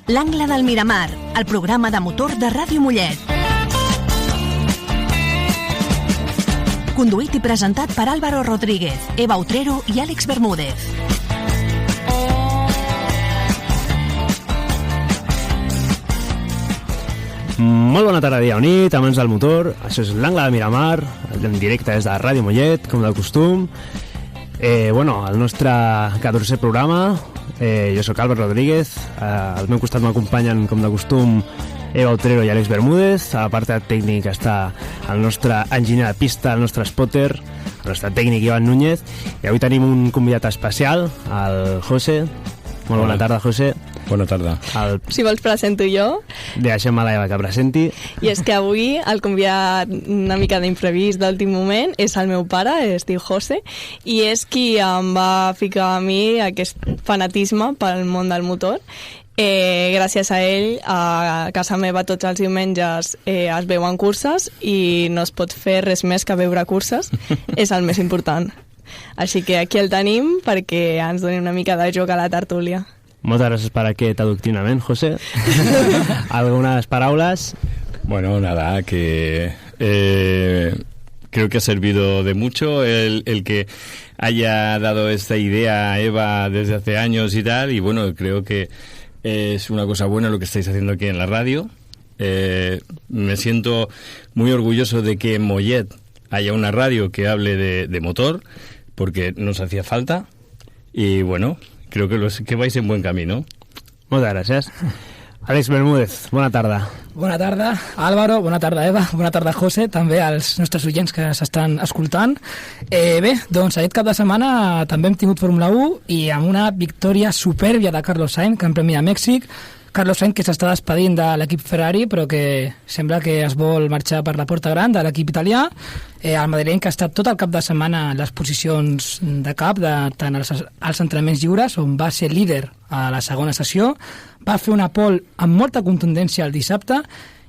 L'Angle del Miramar, el programa de motor de Ràdio Mollet. Conduït i presentat per Álvaro Rodríguez, Eva Utrero i Àlex Bermúdez. Molt bona tarda, dia o nit, amants del motor. Això és l'Angle del Miramar, en directe des de Ràdio Mollet, com de costum. El nostre 14è programa. Jo sóc Álvaro Rodríguez. Al meu costat m'acompanyen, com de costum, Eva Utrero i Àlex Bermúdez. A la part tècnica està el nostre enginyer de pista, el nostre spotter, el nostre tècnic Ivan Núñez. I avui tenim un convidat especial, el José. Molt bona tarda, José. Bona tarda. Si vols presento jo. Deixem a l'Eva que presenti. I és que avui el convidat una mica d'imprevist d'últim moment és el meu pare, es diu José, i és qui em va ficar a mi aquest fanatisme pel món del motor. Gràcies a ell, a casa meva tots els diumenges es veuen curses i no es pot fer res més que veure curses. És el més important. Així que aquí el tenim perquè ens doni una mica de joc a la tertúlia. Moltes gràcies per aquest adoctrinament, José. ¿Algunas palabras? Bueno, nada, que creo que ha servido de mucho el que haya dado esta idea a Eva desde hace años y tal, y bueno, creo que es una cosa buena lo que estáis haciendo aquí en la radio. Me siento muy orgulloso de que en Mollet haya una radio que hable de motor, porque nos hacía falta, y bueno, creo que vais en buen camino. Moltes gràcies. Àlex Bermúdez, bona tarda. Bona tarda, Álvaro, bona tarda, Eva, bona tarda, José, també als nostres oients que s'estan escoltant. Bé, doncs aquest cap de setmana també hem tingut Fórmula 1 i amb una victòria supèrbia de Carlos Sainz, Gran Premi de Mèxic. Carlos Sainz, que s'està despedint de l'equip Ferrari, però que sembla que es vol marxar per la porta gran de l'equip italià. El madrileny, que ha estat tot el cap de setmana en les posicions de cap, tant als entrenaments lliures, on va ser líder a la segona sessió, va fer una pole amb molta contundència el dissabte,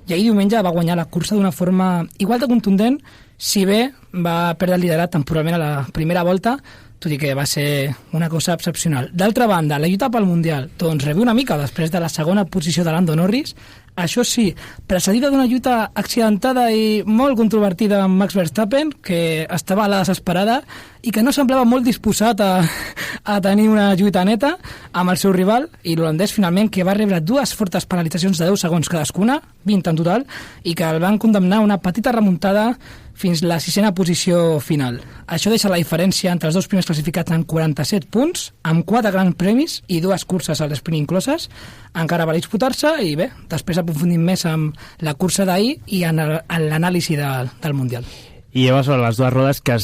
i ahir diumenge va guanyar la cursa d'una forma igual de contundent, si bé va perdre el liderat temporalment a la primera volta, tot i que va ser una cosa excepcional. D'altra banda, la lluita pel Mundial doncs reviu una mica després de la segona posició de Lando Norris, això sí, precedida d'una lluita accidentada i molt controvertida amb Max Verstappen, que estava a la desesperada i que no semblava molt disposat a tenir una lluita neta amb el seu rival, i l'holandès finalment, que va rebre dues fortes penalitzacions de 10 segons cadascuna, 20 en total, i que el van condemnar a una petita remuntada fins la 6a posició final. Això deixa la diferència entre els dos primers classificats en 47 punts, amb 4 grans premis i 2 curses a l'esprint incloses. Encara va disputar-se i bé, després aprofundim més amb la cursa d'ahir i en l'anàlisi del Mundial. I Eva, sobre les dues rodes que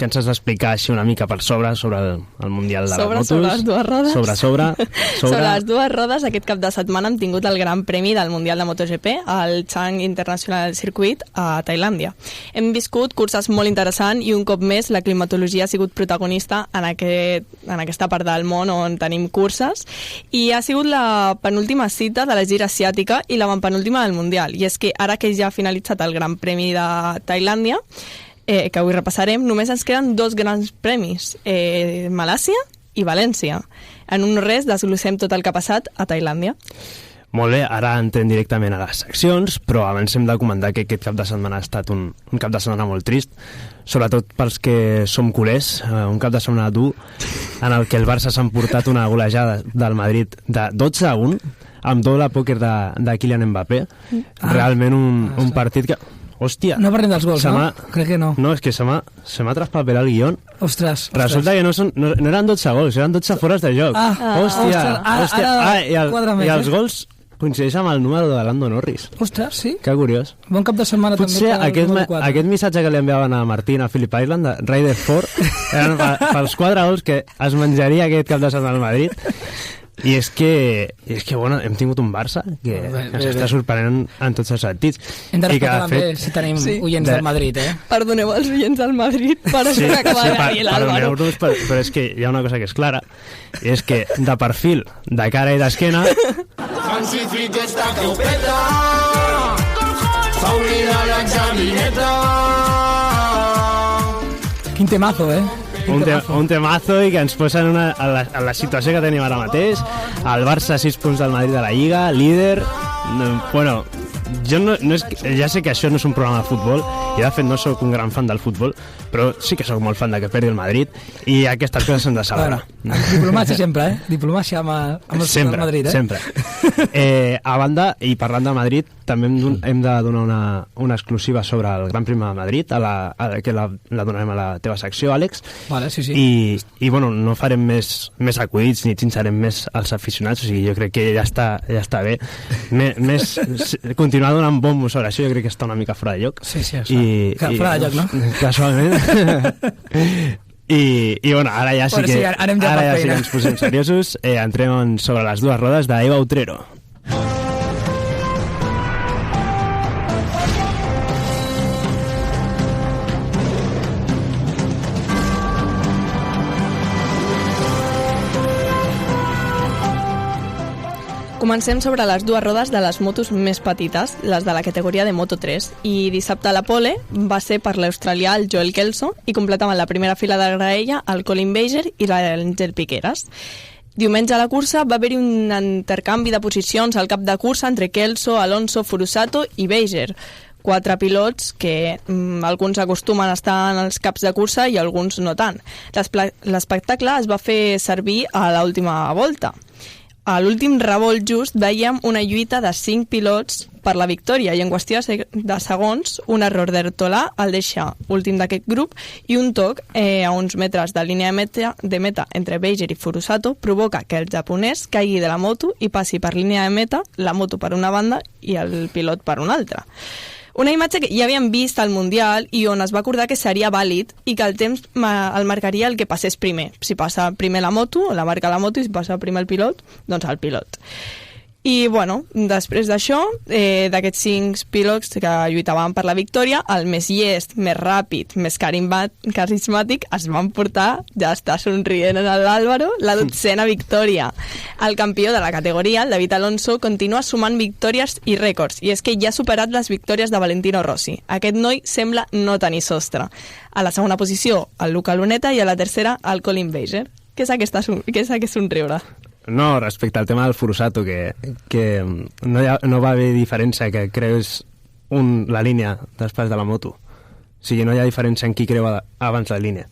ens has d'explicar així una mica per sobre el Mundial de les motos. Sobre les dues rodes? Sobre les dues rodes, aquest cap de setmana hem tingut el Gran Premi del Mundial de MotoGP al Chang International Circuit a Tailàndia. Hem viscut curses molt interessants i un cop més la climatologia ha sigut protagonista en aquesta part del món on tenim curses, i ha sigut la penúltima cita de la gira asiàtica i la penúltima del Mundial. I és que ara que ja ha finalitzat el Gran Premi de Tailàndia, que avui repassarem, només ens queden 2 grans premis, Malàisia i València. En un res desglossem tot el que ha passat a Tailàndia. Molt bé, ara entrem directament a les seccions, però abans hem de comentar que aquest cap de setmana ha estat un cap de setmana molt trist, sobretot pels que som culers, un cap de setmana dur en el que el Barça s'ha emportat una golejada del Madrid de 12-1 amb doble pòquer de Kylian Mbappé. Realment un partit que... Hòstia. No parlem dels gols, no? Crec que no. No, és que se m'ha traspapelat el guión. Ostres. Resulta que no eren 12 gols, eren 12 fores de joc. Hòstia. I els gols coincideixen amb el número de Lando Norris. Ostres, sí? Que curiós. Bon cap de setmana potser també. Potser aquest missatge que li enviaven a Martín a Phillip Island, de Ryder 4, eren pels 4 gols que es menjaria aquest cap de setmana al Madrid. I és que bueno, hem tingut un Barça que s'està sorprenent en tots els sentits. Hem de respectar també si tenim oients del Madrid, Perdoneu els oients del Madrid per això que acaba de dir l'Àlvaro. Però és que hi ha una cosa que és clara, i és que de perfil, de cara i d'esquena... Hansi Flick està que ho peta, fa oblidar l'examineta. Quin temazo, un temazo i que ens posa en la situació que tenim ara mateix. El Barça 6 punts del Madrid de la Lliga, líder. Bueno, jo ja sé que això no és un programa de futbol i de fet no sóc un gran fan del futbol, però sí que sóc molt fan de que perdi el Madrid i aquestes coses s'han de celebrar. Bueno, diplomàcia sempre, Diplomàcia amb el sempre, Madrid, sempre. A banda, i parlant de Madrid, també hem de donar una exclusiva sobre el Gran Premi de Madrid, que la donarem a la teva secció, Àlex. Vale, sí. I bueno, no farem més acudits ni xinxarem més als aficionats, o sigui, jo crec que ja està bé. Continuar donant bombos sobre això jo crec que està una mica fora de lloc. Sí, fora de lloc, no? Casualment. I bueno, ara ja sí que ens posem seriosos. Entrem sobre les dues rodes d'Eva Utrero. Comencem sobre les dues rodes de les motos més petites, les de la categoria de Moto3, i dissabte a la pole va ser per l'australià el Joel Kelso i completaven la primera fila de graella el Colin Beiger i l'Àngel Piqueras. Diumenge a la cursa va haver-hi un intercanvi de posicions al cap de cursa entre Kelso, Alonso, Furusato i Beiger, 4 pilots que alguns acostumen a estar en els caps de cursa i alguns no tant. L'espectacle es va fer servir a l'última volta. A l'últim revolt just veiem una lluita de 5 pilots per la victòria i en qüestió de segons un error d'Ertolà el deixa últim d'aquest grup i un toc a uns metres de línia de meta entre Beiger i Furusato provoca que el japonès caigui de la moto i passi per línia de meta, la moto per una banda i el pilot per una altra. Una imatge que ja havíem vist al Mundial i on es va acordar que seria vàlid i que el temps el marcaria el que passés primer. Si passa primer la moto, la marca la moto, i si passa primer el pilot, doncs el pilot. I, bueno, després d'això, d'aquests 5 pilots que lluitaven per la victòria, el més llest, més ràpid, més carismàtic, es van portar, ja està somrient en l'Álvaro, la 12a victòria. El campió de la categoria, el David Alonso, continua sumant victòries i rècords, i és que ja ha superat les victòries de Valentino Rossi. Aquest noi sembla no tenir sostre. A la segona posició, el Luca Luneta, i a la tercera, el Colin Beiger. Què és aquest somriure? No, respecte al tema del Furusato, que no va haver diferència que creus la línia després de la moto. O sigui, no hi ha diferència en qui creu abans la línia.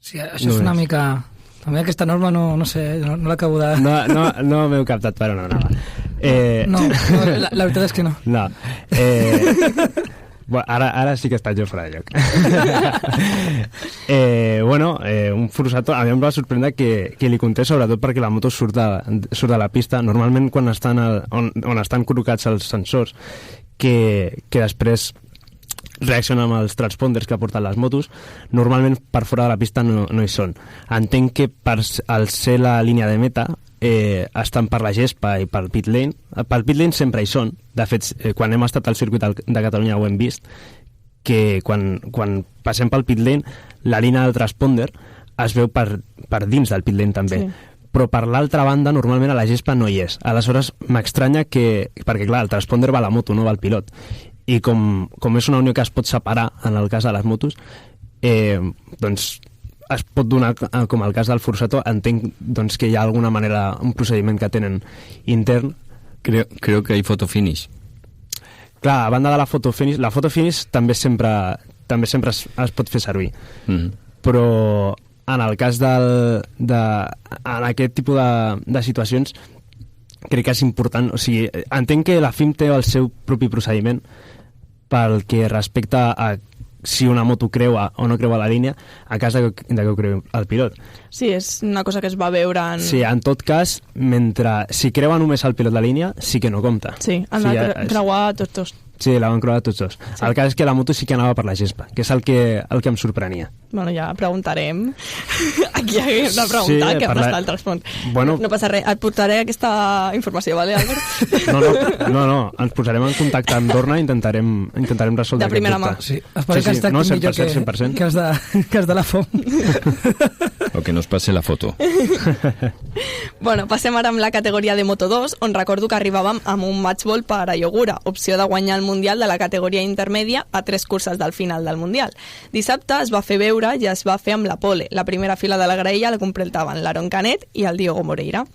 Sí, això és una mica... També aquesta norma no sé, no l'acabo de... No m'heu captat per on anava. No, la veritat és que no. No. Bueno, ara sí que està jo fora de lloc. Un Furusato a mi em va sorprendre que li contés, sobretot perquè la moto surt de la pista. Normalment quan estan on estan col·locats els sensors que després reaccionen amb els transponders que porten les motos, normalment per fora de la pista no hi són. Entenc que al ser la línia de meta estan per la gespa i pel pit lane. Pel pit lane sempre hi són. De fet, quan hem estat al circuit de Catalunya ho hem vist, que quan passem pel pit lane la línia del transponder es veu per dins del pit lane també. Sí. Però per l'altra banda normalment a la gespa no hi és. Aleshores m'estranya perquè clar, el transponder va a la moto, no va al pilot, i com és una unió que es pot separar en el cas de les motos, doncs es pot donar, com el cas del Furusato, entenc doncs, que hi ha alguna manera, un procediment que tenen intern. Creo que hay photo finish. Clar, a banda de la photo finish també sempre es pot fer servir. Però en el cas en aquest tipus de situacions crec que és important. O sigui, entenc que la FIM té el seu propi procediment pel que respecta a si una moto creua o no creua la línia a cas de que ho creui el pilot. Sí, és una cosa que es va veure en... Sí, en tot cas, si creua només el pilot la línia, sí que no compta. Sí, han de creuar tots dos. Sí, la van creuar tots dos. Sí. El cas és que la moto sí que anava per la gespa, que és el que em sorprenia. Bueno, ja preguntarem. Aquí hem de preguntar, que està el transpont. Bueno, no passa res, et portaré aquesta informació, vale, Albert? No, ens posarem en contacte amb Dorna i intentarem resoldre de primera aquest dubte. Sí, esperem que has estat millor 100%. que has de la FOM. O que nos passe la foto. Bueno, passem ara amb la categoria de Moto2, on recordo que arribàvem amb un matchball per a Iogura, opció de guanyar el Mundial de la categoria intermèdia a 3 curses del final del Mundial. Dissabte es va fer veure i es va fer amb la pole. La primera fila de la graella la completaven l'Aaron Canet i el Diogo Moreira.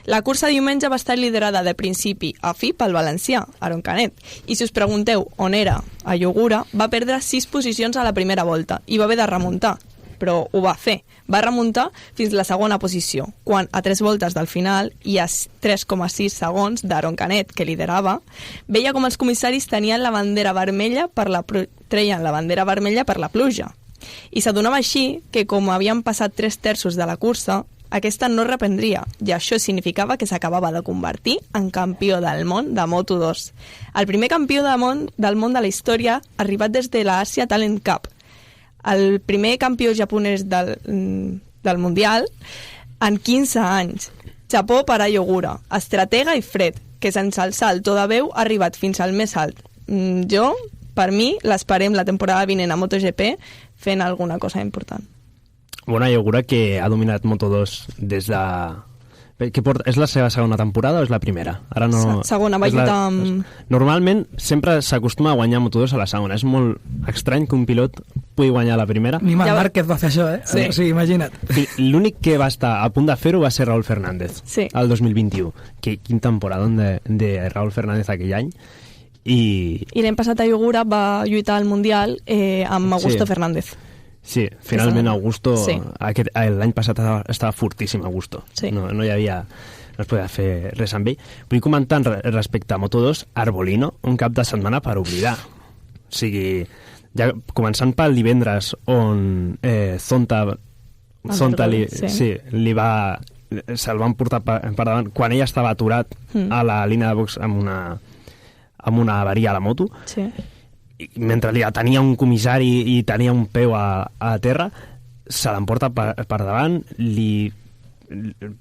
La cursa diumenge va estar liderada de principi a fi pel valencià, Aaron Canet. I si us pregunteu on era a Iogura, va perdre 6 posicions a la primera volta i va haver de remuntar, però ho va fer. Va remuntar fins la segona posició, quan a 3 voltes del final i a 3,6 segons d'Aaron Canet, que liderava, veia com els comissaris tenien la bandera vermella treien la bandera vermella per la pluja. I s'adonava així que, com havien passat 3/3 de la cursa, aquesta no reprendria, i això significava que s'acabava de convertir en campió del món de Moto2. El primer campió del món de la història ha arribat des de l'Asia Talent Cup, el primer campió japonès del Mundial en 15 anys. Chapó per a Iogura, estratega i fred, que sense alçar el to de veu ha arribat fins al més alt. Per mi, l'esperem la temporada vinent a MotoGP fent alguna cosa important. Bona Iogura, que ha dominat Moto2 des de... És la seva segona temporada o és la primera? Ara no... Segona, va lluitar amb... Normalment sempre s'acostuma a guanyar Moto2 a la segona. És molt estrany que un pilot pugui guanyar la primera. Ni Marc Márquez va fer això, eh? Sí. O sigui, imagina't. L'únic que va estar a punt de fer-ho va ser Raúl Fernández, sí, el 2021. Quin temporada de Raúl Fernández aquell any. I l'any passat a Iogura va lluitar al Mundial amb Augusto Fernández. Sí, finalment Augusto, sí. L'any passat estava fortíssim Augusto, sí. No es podia fer res amb ell. Vull comentar respecte a Moto2, Arbolino, un cap de setmana per oblidar. O sigui, ja començant pel divendres on Zonta se'l van portar per davant quan ell estava aturat a la línia de box amb una avaria a la moto. Sí. Mentre li tenia un comissari i tenia un peu a terra, se l'emporta per davant,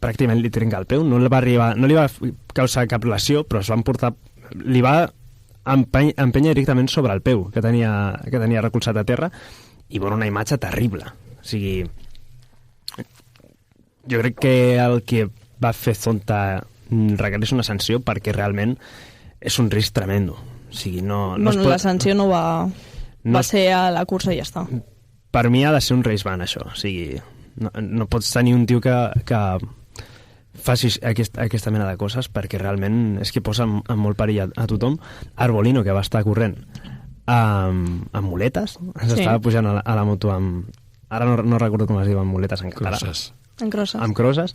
pràcticament li trenca el peu, no li va causar cap lesió, però es va emportar, li va empènyer directament sobre el peu que tenia recolzat a terra, i bueno, una imatge terrible. O sigui, jo crec que el que va fer Zonta requereix una sanció perquè realment és un risc tremendo. O sigui, la sanció no va ser a la cursa i ja està. Per mi ha de ser un race ban, això. O sigui, no pots tenir un tio que faci aquesta mena de coses perquè realment és que posa en molt perill a tothom. Arbolino, que va estar corrent amb muletes, s'estava pujant a la moto amb... Ara no recordo com es diuen muletes en català. Amb crosses.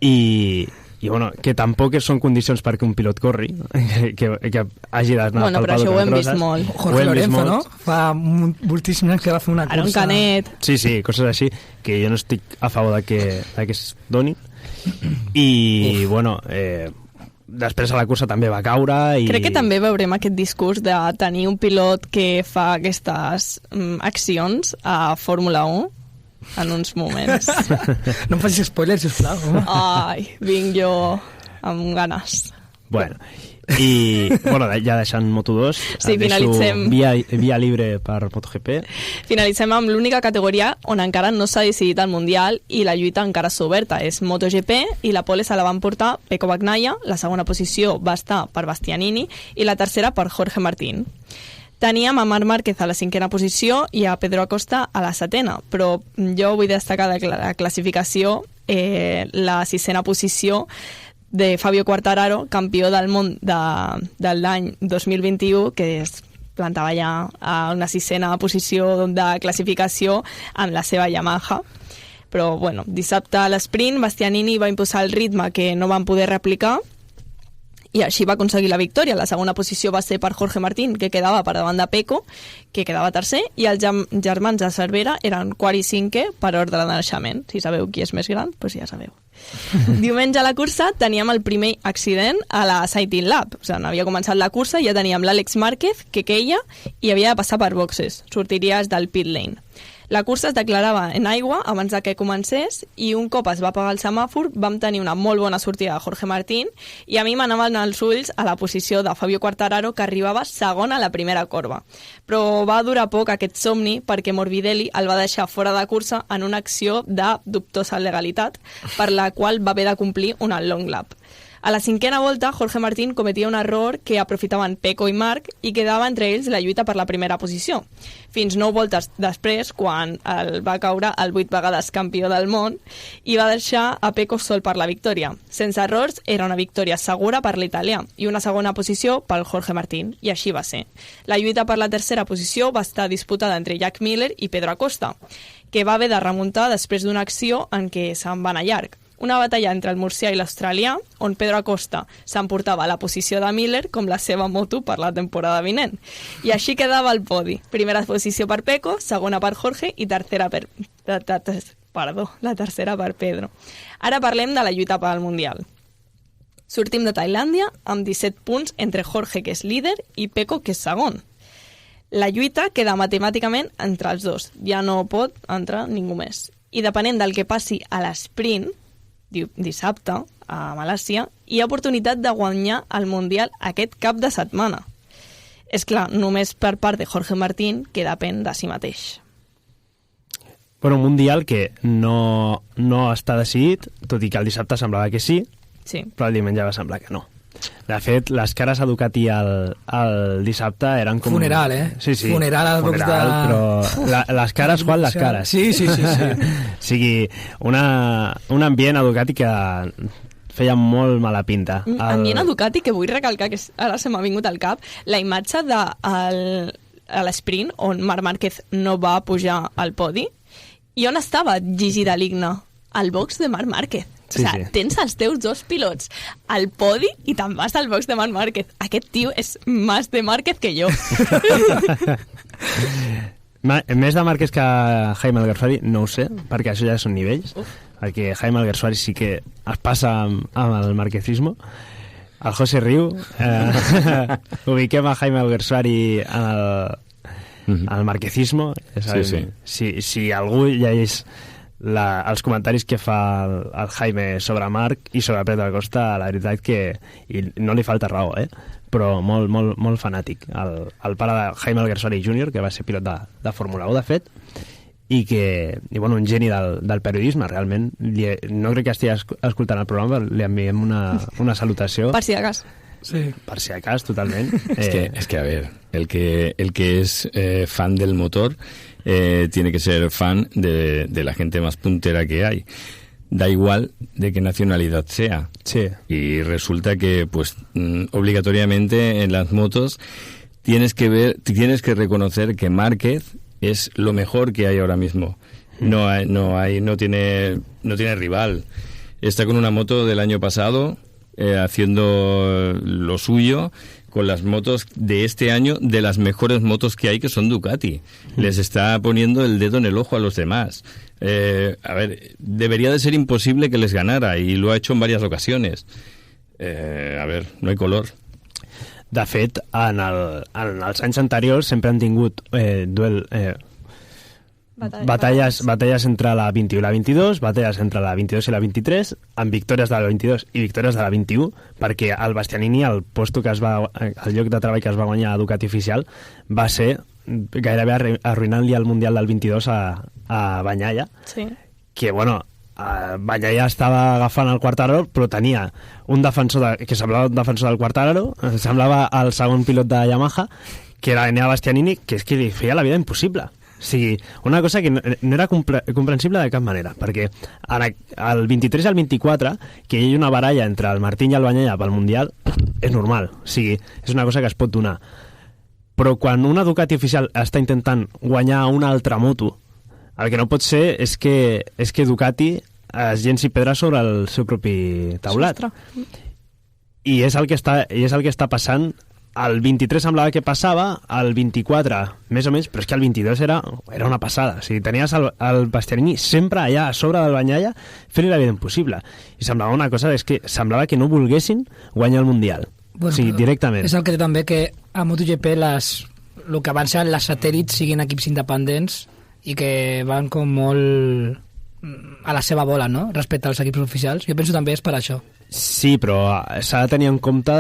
I bueno, que tampoc són condicions perquè un pilot corri, que hagi d'anar pel però això ho hem vist molt. Jorge Lorenzo, no? Fa moltíssims anys que va fer una cursa. Aaron Canet. Sí, coses així, que jo no estic a favor de que es donin. I, bueno, després a la cursa també va caure. Crec que també veurem aquest discurs de tenir un pilot que fa aquestes accions a Fórmula 1 en uns moments. No em facis spoilers, sisplau. Ai, vinc jo amb ganes. Bueno, ja deixant Moto2, sí, finalitzem. Via libre per MotoGP. Finalitzem amb l'única categoria on encara no s'ha decidit el Mundial i la lluita encara està oberta. És MotoGP i la pole se la van portar Pecco Bagnaia, la segona posició va estar per Bastianini i la tercera per Jorge Martín. Teníem a Marc Márquez a la 5a posició i a Pedro Acosta a la 7a, però jo vull destacar de la classificació la 6a posició de Fabio Quartararo, campió del món de l'any 2021, que es plantava ja a una 6a posició de classificació amb la seva Yamaha. Però, bueno, dissabte a l'esprint Bastianini va imposar el ritme que no van poder replicar i així va aconseguir la victòria. La segona posició va ser per Jorge Martín, que quedava per davant de Pecco, que quedava tercer, i els germans de Cervera eren quart i cinquè per ordre de naixement. Si sabeu qui és més gran, doncs ja sabeu. Diumenge a la cursa teníem el primer accident a la Sighting Lab. O sigui, havia començat la cursa i ja teníem l'Àlex Márquez, que queia i havia de passar per boxes. Sortiries del pit lane. La cursa es declarava en aigua abans de que comencés i un cop es va apagar el semàfor vam tenir una molt bona sortida de Jorge Martín i a mi m'anaven els ulls a la posició de Fabio Quartararo, que arribava segon a la primera corba. Però va durar poc aquest somni perquè Morbidelli el va deixar fora de cursa en una acció de dubtosa legalitat per la qual va haver de complir una long lap. A la cinquena volta, Jorge Martín cometia un error que aprofitaven Pecco i Marc i quedava entre ells la lluita per la primera posició. Fins 9 voltes després, quan el va caure el 8 vegades campió del món i va deixar a Pecco sol per la victòria. Sense errors, era una victòria segura per l'italià i una segona posició pel Jorge Martín, i així va ser. La lluita per la tercera posició va estar disputada entre Jack Miller i Pedro Acosta, que va haver de remuntar després d'una acció en què se'n va anar llarg. Una batalla entre el murcià i l'australià, on Pedro Acosta s'emportava la posició de Miller com la seva moto per la temporada vinent. I així quedava el podi. Primera posició per Pecco, segona per Jorge i la tercera per Pedro. Ara parlem de la lluita pel Mundial. Sortim de Tailàndia amb 17 punts entre Jorge, que és líder, i Pecco, que és segon. La lluita queda matemàticament entre els dos. Ja no pot entrar ningú més. I depenent del que passi a l'esprint, dissabte, a Malàisia, hi ha oportunitat de guanyar el Mundial aquest cap de setmana. És clar, només per part de Jorge Martín, que depèn de si mateix. Bueno, un Mundial que no està decidit, tot i que el dissabte semblava que sí, però el diumenge va semblar que no. De fet, les cares a Ducati el dissabte eren com... Funeral, Sí. Funeral als bocs de... Però les cares, Juan, les cares. Sí. O sigui, un ambient a Ducati que feia molt mala pinta. Ambient a Ducati que vull recalcar, que ara se m'ha vingut al cap, la imatge de l'esprint on Marc Márquez no va pujar al podi, i on estava Gigi D'Aligna? Al box de Marc Márquez. Sí, o sigui, tens els teus dos pilots al podi i te'n vas al box de Marc Márquez. Aquest tio és més de Márquez que jo. Més de Márquez que Jaime Alguersuari, no ho sé, perquè això ja són nivells. Perquè Jaime Alguersuari sí que es passa amb el marquezismo. El José Riu, ubiquem a Jaime Alguersuari en el marquezismo. Si algú llegeix els comentaris que fa el Jaime sobre Marc i sobre Pedro Acosta, la veritat que i no li falta raó, però molt fanàtic. El pare de Jaime Alguersuari Jr., que va ser pilot de Fórmula 1, de fet, i un geni del periodisme, realment. No crec que estigui escoltant el programa, però li enviem una salutació. Per si de cas. Sí. Per si de cas, totalment. Es que a ver, el que es fan del motor tiene que ser fan de la gente más puntera que hay. Da igual de qué nacionalidad sea. Sí. Y resulta que, pues, obligatoriamente en las motos tienes que reconocer que Márquez es lo mejor que hay ahora mismo. No tiene rival. Está con una moto del año pasado, haciendo lo suyo con las motos de este año, de las mejores motos que hay, que son Ducati. Les está poniendo el dedo en el ojo a los demás. A ver, debería de ser imposible que les ganara, y lo ha hecho en varias ocasiones. A ver, no hay color. De fet, en els anys anteriors sempre han tingut batalles entre la 21 i la 22, batalles entre la 22 i la 23, amb victòries de la 22 i victòries de la 21, perquè el Bastianini, el lloc de treball que es va guanyar a Ducati oficial, va ser gairebé arruïnant-li el Mundial del 22 a Bagnaia, que, Bagnaia estava agafant el Quartararo, però tenia un defensor que semblava un defensor del Quartararo, semblava el segon pilot de Yamaha, que era Enea Bastianini, que és que li feia la vida impossible. O sigui, una cosa que no era comprensible de cap manera, perquè el 23 i el 24, que hi ha una baralla entre el Martín i el Bagnaia pel Mundial, és normal. O sigui, és una cosa que es pot donar. Però quan una Ducati oficial està intentant guanyar una altra moto, el que no pot ser és que Ducati es llenci pedra sobre el seu propi taulat. I és el que està passant. El 23 semblava que passava, el 24 més o menys, però és que el 22 era una passada. O sigui, tenies el Bastianini sempre allà a sobre del Bagnaia fent-li la vida impossible. I semblava una cosa, és que semblava que no volguessin guanyar el Mundial. O sigui, directament. És el que té també que a MotoGP el que van ser les satèl·lits siguin equips independents i que van com molt a la seva bola, no?, respecte als equips oficials. Jo penso també és per això. Sí, però s'ha de tenir en compte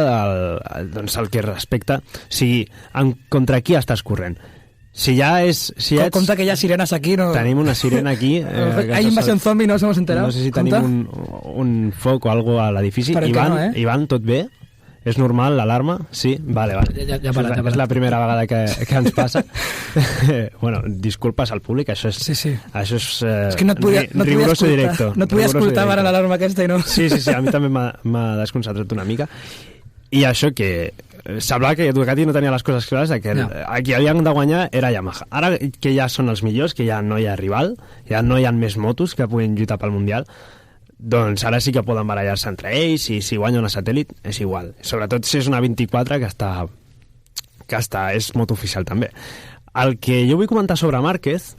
doncs el que respecta... O sigui, contra qui estàs corrent? Si ja és... Compte que hi ha sirenes aquí, no? Tenim una sirena aquí. Hay invasión zombie, no nos hemos enterado. No sé si tenim un foc o algo a l'edifici. Ivan, tot bé? És normal l'alarma? Sí? Vale. Ja parat. És la primera vegada que ens passa. Bueno, disculpes al públic, això és... Sí. Això és, és que no et podia riguroso directo. No et podia escoltar ara l'alarma aquesta i no... Sí, a mi també m'ha desconcentrat una mica. I això que... Semblava que Ducati no tenia les coses clares, que a qui havien de guanyar era Yamaha. Ara que ja són els millors, que ja no hi ha rival, ja no hi ha més motos que puguin lluitar pel Mundial, doncs ara sí que poden barallar-se entre ells, i si guanya una satèl·lit és igual. Sobretot si és una 24 que és moto oficial també. El que jo vull comentar sobre Márquez...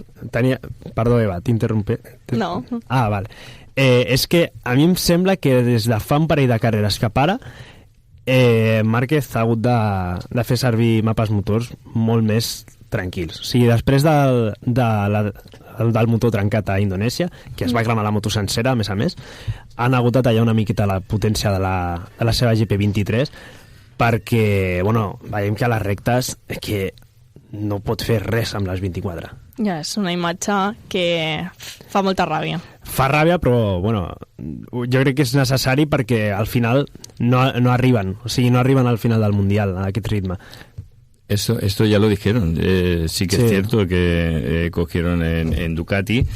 Perdó, Eva, t'interrompé. No. Ah, vale. És que a mi em sembla que des de fa un parell de carreres que para, Márquez ha hagut de fer servir mapes motors molt més tranquils. O sigui, després del motor trencat a Indonèsia, que es va cremar la moto sencera, a més, han hagut de tallar una miqueta la potència de la seva GP23 perquè, bueno, veiem que a les rectes que no pot fer res amb les 24. Ja, és una imatge que fa molta ràbia. Fa ràbia, però, bueno, jo crec que és necessari perquè al final no arriben, o sigui, no arriben al final del Mundial a aquest ritme. Esto ya lo dijeron. Sí que es cierto que cogieron en Ducati,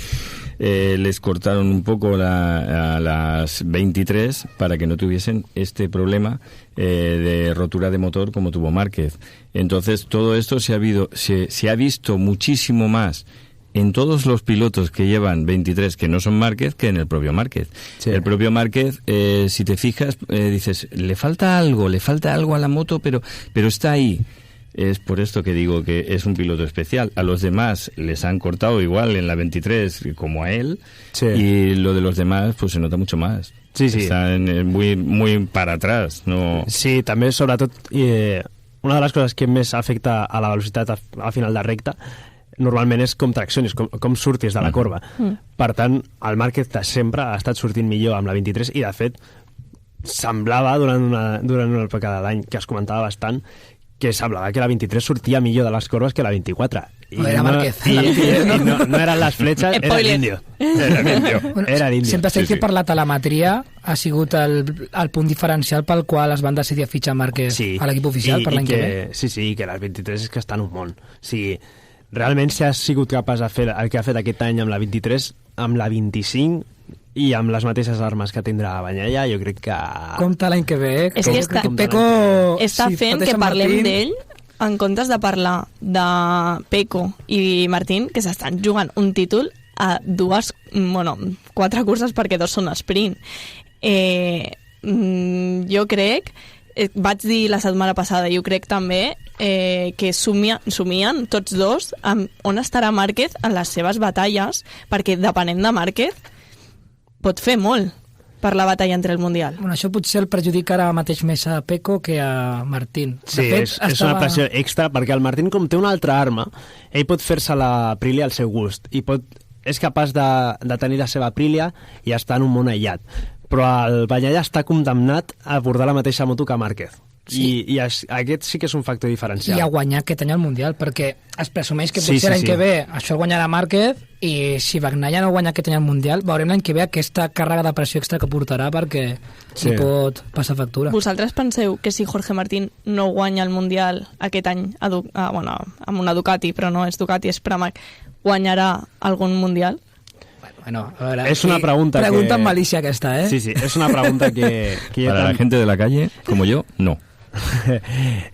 les cortaron un poco a las 23 para que no tuviesen este problema de rotura de motor como tuvo Márquez. Entonces todo esto se ha visto muchísimo más en todos los pilotos que llevan 23 que no son Márquez que en el propio Márquez. Sí. El propio Márquez, si te fijas, dices, le falta algo a la moto, pero está ahí. Es por esto que digo que es un piloto especial. A los demás les han cortado igual en la 23 como a él, y lo de los demás pues se nota mucho más. Sí. Están muy, muy para atrás. No... Sí, també, sobretot, una de les coses que més afecta a la velocitat a final de recta normalment és com traccionis, com surtis de la corba. Per tant, el Márquez sempre ha estat sortint millor amb la 23 i, de fet, semblava durant una època de l'any que es comentava bastant que semblava que la 23 sortia millor de les corbes que la 24. No era Márquez. No eren les fletxes, era l'Índio. Era l'Índio. Sempre sé que per la telemetria ha sigut el punt diferencial pel qual es van decidir a fitxar Márquez a l'equip oficial per l'any que ve. Sí, que les 23 és que estan un món. O sigui, realment si has sigut capaç de fer el que ha fet aquest any amb la 23, amb la 25... i amb les mateixes armes que tindrà Bagnaia, jo crec que... Compte l'any que ve, És que està fent que parlem d'ell en comptes de parlar de Pecco i Martín, que s'estan jugant un títol a 4 curses perquè 2 són sprint. Jo crec, vaig dir la setmana passada, jo crec també que somien tots dos amb on estarà Márquez en les seves batalles, perquè depenent de Márquez pot fer molt per la batalla entre el Mundial. Bueno, això potser el perjudica ara mateix més a Pecco que a Martín. Sí, és una pressió extra, perquè el Martín, com té una altra arma, ell pot fer-se la Aprilia al seu gust, i és capaç de tenir la seva Aprilia i estar en un món aïllat. Però el Bagnaia està condemnat a abordar la mateixa moto que Márquez. Sí. I aquest sí que és un factor diferencial. I a guanyar aquest any al Mundial, perquè es presumeix que potser l'any que ve això el guanyarà Márquez, i si Bagnaia no guanya aquest any al Mundial, veurem l'any que ve aquesta càrrega de pressió extra que portarà, perquè li pot passar factura. Vosaltres penseu que si Jorge Martín no guanya el Mundial aquest any amb una Ducati, però no és Ducati, és Pramac, guanyarà algun Mundial? Bueno, a veure, es una pregunta en malicia aquesta, ¿eh? Sí, es una pregunta que para la gente de la calle, como yo, no.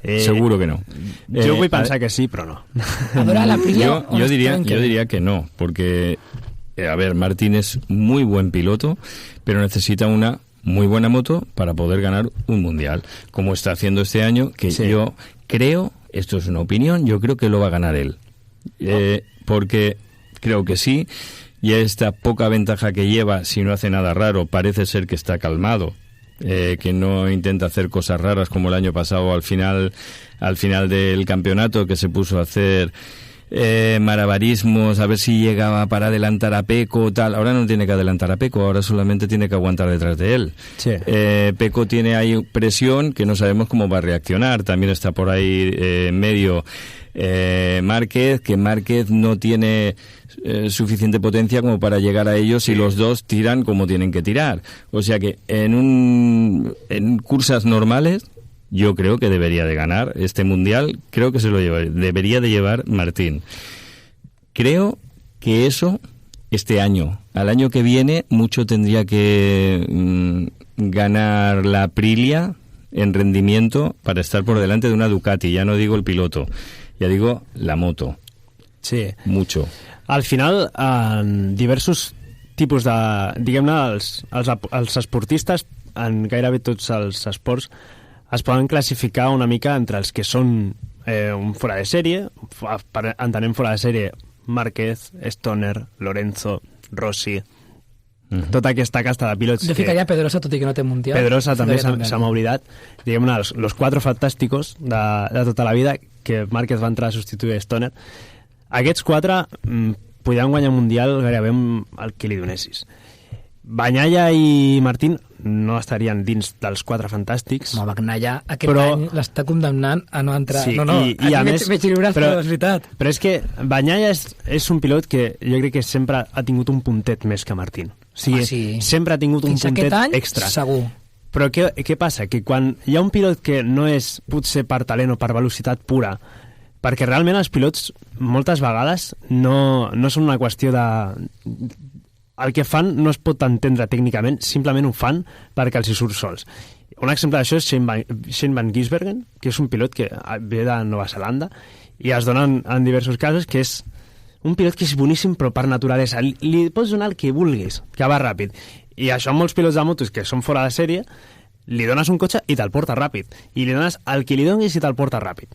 Seguro que no. Yo voy a pensar que sí, pero no. Yo diría que no, porque, a ver, Martín es muy buen piloto, pero necesita una muy buena moto para poder ganar un Mundial, como está haciendo este año, que yo creo, esto es una opinión, yo creo que lo va a ganar él. Porque creo que sí. Y esta poca ventaja que lleva, si no hace nada raro, parece ser que está calmado, que no intenta hacer cosas raras como el año pasado al final del campeonato, que se puso a hacer malabarismos, a ver si llegaba para adelantar a Pecco, tal. Ahora no tiene que adelantar a Pecco, ahora solamente tiene que aguantar detrás de él. Sí. Pecco tiene ahí presión que no sabemos cómo va a reaccionar. También está por ahí en medio Márquez, que Márquez no tiene suficiente potencia como para llegar a ellos y los dos tiran como tienen que tirar. O sea que en cursas normales yo creo que debería de ganar este mundial, creo que se lo debería de llevar Martín. Creo que eso este año. Al año que viene mucho tendría que ganar la Aprilia en rendimiento para estar por delante de una Ducati. Ya no digo el piloto, ja digo la moto. Sí. Mucho. Al final, en diversos tipus de... Diguem-ne, els esportistes, en gairebé tots els esports, es poden classificar una mica entre els que són un fora de sèrie, entenem fora de sèrie Márquez, Stoner, Lorenzo, Rossi... Tota aquesta casta de pilots... Jo ficaria Pedrosa, tot i que no té mundial. Pedrosa també se m'ha oblidat. Diguem-ne, los cuatro fantásticos de tota la vida, que Márquez va entrar a substituir Stoner. Aquests quatre podien guanyar mundial gairebé amb el que li donessis. Bagnaia i Martín no estarien dins dels quatre fantàstics. Home, Bagnaia aquest any l'està condemnant a no entrar. Sí, i a més, veig lliures, però és veritat. Però és que Bagnaia és un pilot que jo crec que sempre ha tingut un puntet més que Martín. O sigui, sí. Sempre ha tingut un puntet any, extra. Segur. Però què passa? Que quan hi ha un pilot que no és potser per talent o per velocitat pura, perquè realment els pilots moltes vegades no són una qüestió de... El que fan no es pot entendre tècnicament, simplement ho fan perquè els hi surt sols. Un exemple d'això és Shane Van Gisbergen, que és un pilot que ve de Nova Zelanda i es dona en diversos casos, que és un pilot que és boníssim però per naturalesa. Li pots donar el que vulguis, que va ràpid. I això amb molts pilots de motos que són fora de sèrie, li dones un cotxe i te'l porta ràpid. I li dones el que li donis i te'l porta ràpid.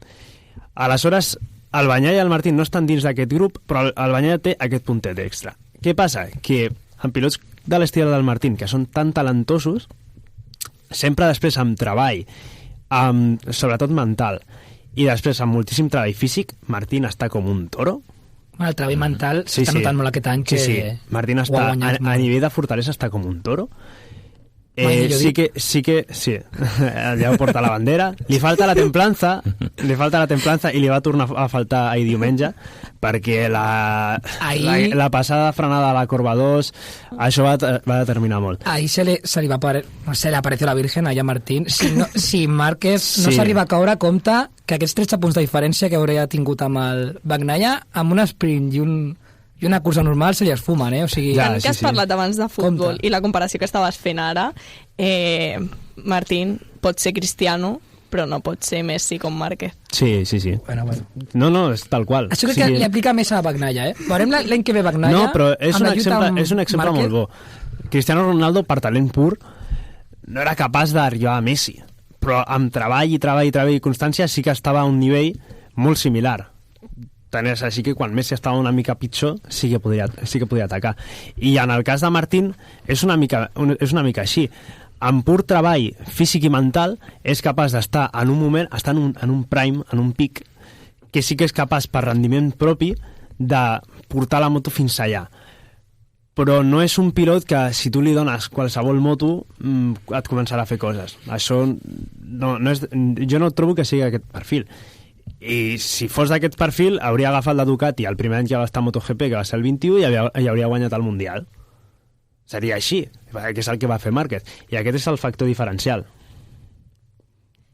Aleshores, el Bagnaia i el Martín no estan dins d'aquest grup, però el Bagnaia té aquest puntet extra. Què passa? Que amb pilots de l'estil del Martín, que són tan talentosos, sempre després amb treball, sobretot mental, i després amb moltíssim treball físic, Martín està com un toro. El treball mental s'està notant molt aquest any que... Sí. Martín està, a nivell de fortalesa està com un toro. Sí, allà porta la bandera. Li falta la templança i li va tornar a faltar ahir diumenge perquè la passada frenada a la corba 2, això va determinar molt. Ahir se li apareció la Virgen allà a Martín. Si Márquez no s'arriba a caure, compte que aquests 13 punts de diferència que hauria tingut amb el Bagnaia, amb un sprint i una cursa normal se li esfumen, O sigui, que has parlat abans de futbol i la comparació que estaves fent ara, Martín pot ser Cristiano, però no pot ser Messi com Márquez. Sí. Bueno. No, és tal qual. Això crec que li aplica més a Bagnaia, Veurem l'any que ve Bagnaia... No, però és un exemple molt bo. Cristiano Ronaldo, per talent pur, no era capaç d'arribar a Messi, però amb treball i constància sí que estava a un nivell molt similar. Tant és així que quan Messi estava una mica pitjor sí que podia atacar. I en el cas de Martín és una mica així. Amb pur treball físic i mental és capaç d'estar en un moment, estar en un prime, en un pic, que sí que és capaç per rendiment propi de portar la moto fins allà. Però no és un pilot que si tu li dones qualsevol moto et començarà a fer coses. Això no és, jo no trobo que sigui aquest perfil. I si fos d'aquest perfil hauria agafat la Ducati el primer any que va estar a MotoGP, que va ser el 21, i hauria guanyat el Mundial. Seria així, que és el que va fer Márquez, i aquest és el factor diferencial.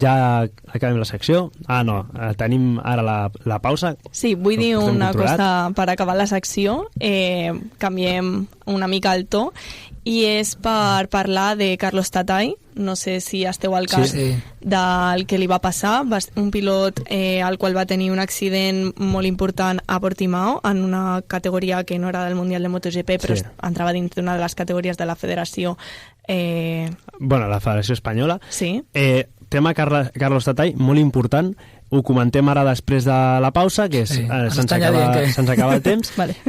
Ja acabem la secció. Tenim ara la pausa. Sí, vull dir una cosa per acabar la secció. Canviem una mica el to, i és per parlar de Carlos Tatay. No sé si esteu al cas del que li va passar. Un pilot al qual va tenir un accident molt important a Portimao, en una categoria que no era del Mundial de MotoGP, però entrava dins d'una de les categories de la federació. La Federació Espanyola. Sí. Tema Carlos Tatay, molt important. Ho comentem ara després de la pausa, que se'ns acaba el temps. Vale.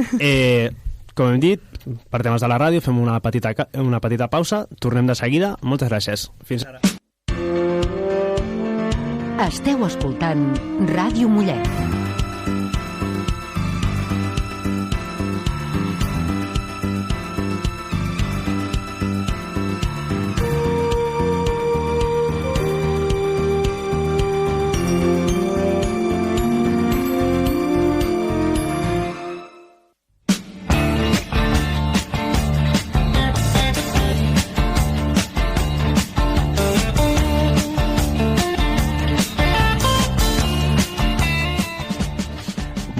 Com hem dit, per temes de la ràdio, fem una petita pausa, tornem de seguida. Moltes gràcies. Fins ara. Esteu escoltant Ràdio Mollet.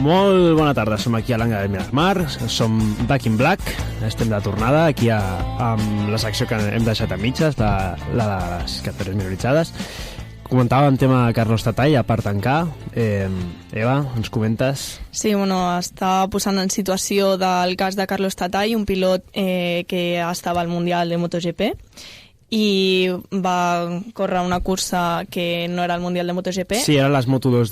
Molt bona tarda, som aquí a l'Angle del Miramar, som Back in Black, estem de tornada aquí amb la secció que hem deixat a mitges, la de les captures minoritzades. Comentàvem tema de Carlos Tatay, a part tancar. Eva, ens comentes? Sí, bueno, està posant en situació del cas de Carlos Tatay, un pilot que estava al Mundial de MotoGP, i va córrer una cursa que no era el Mundial de MotoGP. Sí, eren les Moto2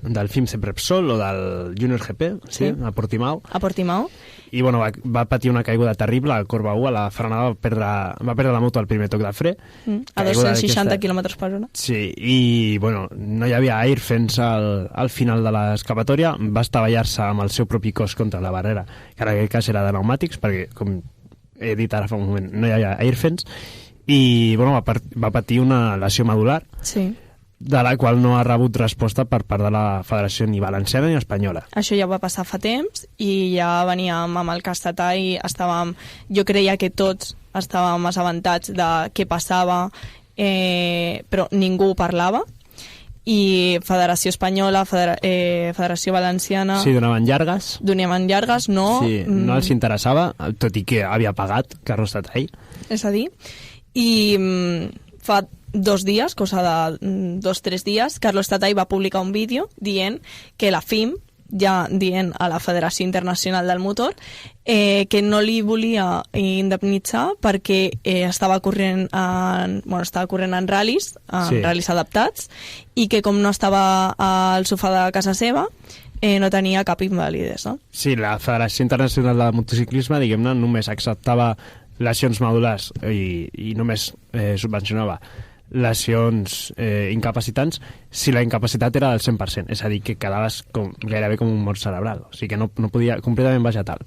del FIMSE Repsol o del Junior GP, sí, a Portimao. A Portimao. I bueno, va patir una caiguda terrible a corba 1, a la frenada va perdre la moto al primer toc de fre. A 260 km/h. Sí, i bueno, no hi havia airfence al final de l'escapatòria, va estavellar-se amb el seu propi cos contra la barrera, que en aquest cas era de pneumàtics, perquè, com he dit ara fa un moment, no hi havia airfence, i bueno, va patir una lesió medular, sí, de la qual no ha rebut resposta per part de la federació ni valenciana ni espanyola. Això ja va passar fa temps i ja veníem amb el cas Tatay, jo creia que tots estàvem assabentats de què passava, però ningú parlava, i Federació Espanyola, Federació Valenciana... Sí, donaven llargues. Donaven llargues, no... Sí, no els interessava, tot i que havia pagat Carlos Tatay. És a dir, i fa 2 dies, cosa de 2-3 dies, Carlos Tatay va publicar un vídeo dient que la FIM, ja dient a la Federació Internacional del Motor, que no li volia indemnitzar perquè estava corrent en ral·lis, ral·lis adaptats, i que com no estava al sofà de casa seva, no tenia cap invalidesa. Sí, la Federació Internacional de Motociclisme, diguem-ne, només acceptava lesions medulars i només subvencionava lesions incapacitants si la incapacitat era del 100%, és a dir, que quedaves gairebé com un mort cerebral, o sigui que no podia, completament vegetal.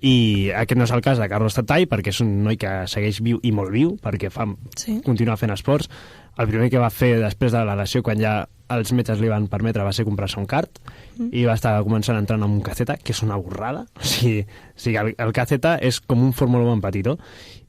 I aquest no és el cas de Carlos Tatay, perquè és un noi que segueix viu i molt viu, perquè continua fent esports. El primer que va fer després de la lesió, quan ja els metges li van permetre, va ser comprar-se un kart, i va estar començant a entrar en un KZ, que és una borrada. O sigui el KZ és com un Fórmula 1 en petitó,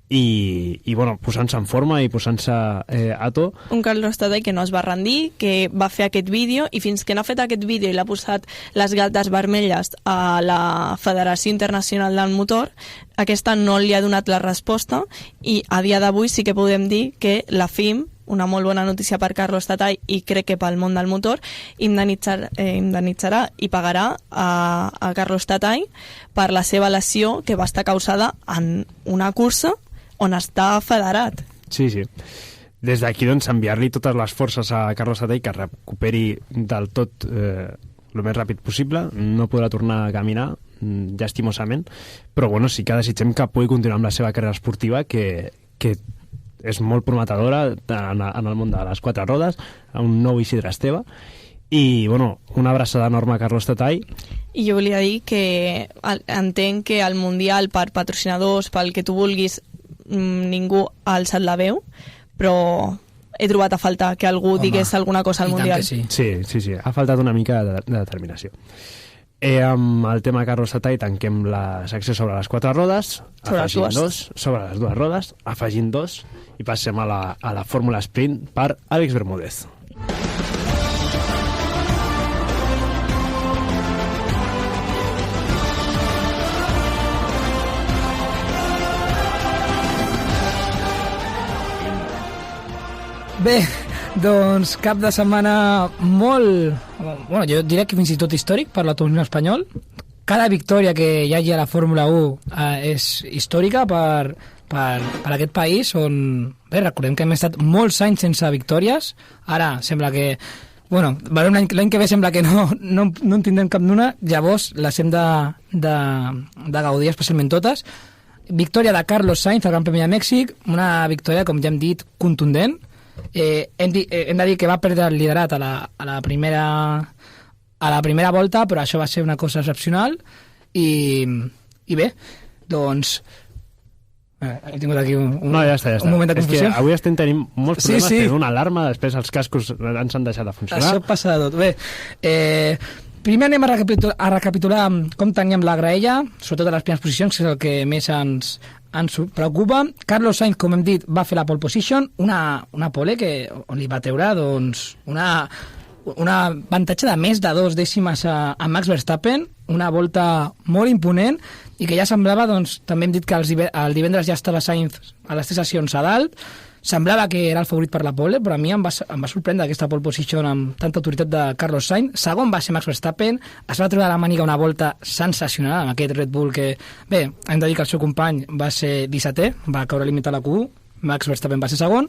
i bueno, posant-se en forma i posant-se a to. Un Carlos Tatay que no es va rendir, que va fer aquest vídeo, i fins que no ha fet aquest vídeo i l'ha posat les galtes vermelles a la Federació Internacional del Motor, aquesta no li ha donat la resposta, i a dia d'avui sí que podem dir que la FIM, una molt bona notícia per Carlos Tatay i crec que pel món del motor, indemnitzarà i pagarà a Carlos Tatay per la seva lesió que va estar causada en una cursa on està federat. Sí, sí. Des d'aquí, doncs, enviar-li totes les forces a Carlos Tatay que recuperi del tot el més ràpid possible. No podrà tornar a caminar, llastimosament, però bueno, sí que desitgem que pugui continuar amb la seva carrera esportiva, que és molt prometedora en el món de les 4 rodes, un nou Isidre Esteve, i bueno, una abraçada enorme a Carlos Tatay. I jo volia dir que entenc que al Mundial, per patrocinadors, pel que tu vulguis, ningú ha alçat la veu, però he trobat a faltar que algú digués alguna cosa al Mundial. Sí. Sí, ha faltat una mica de determinació. Amb el tema Carlos Tatay tanquem la secció sobre les 4 rodes, sobre les 2 rodes, afegint 2, i passem a la Fórmula Sprint per Àlex Bermúdez. Bé, doncs cap de setmana molt... Bueno, jo diria que fins i tot històric per l'automobilisme espanyol. Cada victòria que hi hagi a la Fórmula 1 és històrica per aquest país, on... Bé, recordem que hem estat molts anys sense victòries. Ara sembla que... Bueno, l'any que ve sembla que no en tindrem cap d'una, llavors les hem de gaudir especialment totes. Victòria de Carlos Sainz al Gran Premi de Mèxic, una victòria, com ja hem dit, contundent. Hem de dir que va perdre el liderat a la primera volta, però això va ser una cosa excepcional, i bé, doncs he tingut aquí un moment de confusió. És que avui estem tenint molts problemes, tenim una alarma, després els cascos ens han deixat de funcionar. Això passa de tot. Bé, primer anem a recapitular com teníem la graella, sobretot a les primeres posicions, que és el que més ens preocupa. Carlos Sainz, com hem dit, va fer la pole position, una pole on li va treure doncs, una avantatge de més de 2 dècimes a Max Verstappen, una volta molt imponent, i que ja semblava, doncs, també hem dit que el divendres ja estava Sainz a les 3 sessions a dalt, semblava que era el favorit per la pole, però a mi em va sorprendre aquesta pole position amb tanta autoritat de Carlos Sainz. Segon va ser Max Verstappen, es va treure de la màniga una volta sensacional amb aquest Red Bull que, bé, hem de dir que el seu company va ser 17è, va caure límit a la Q1, Max Verstappen va ser segon.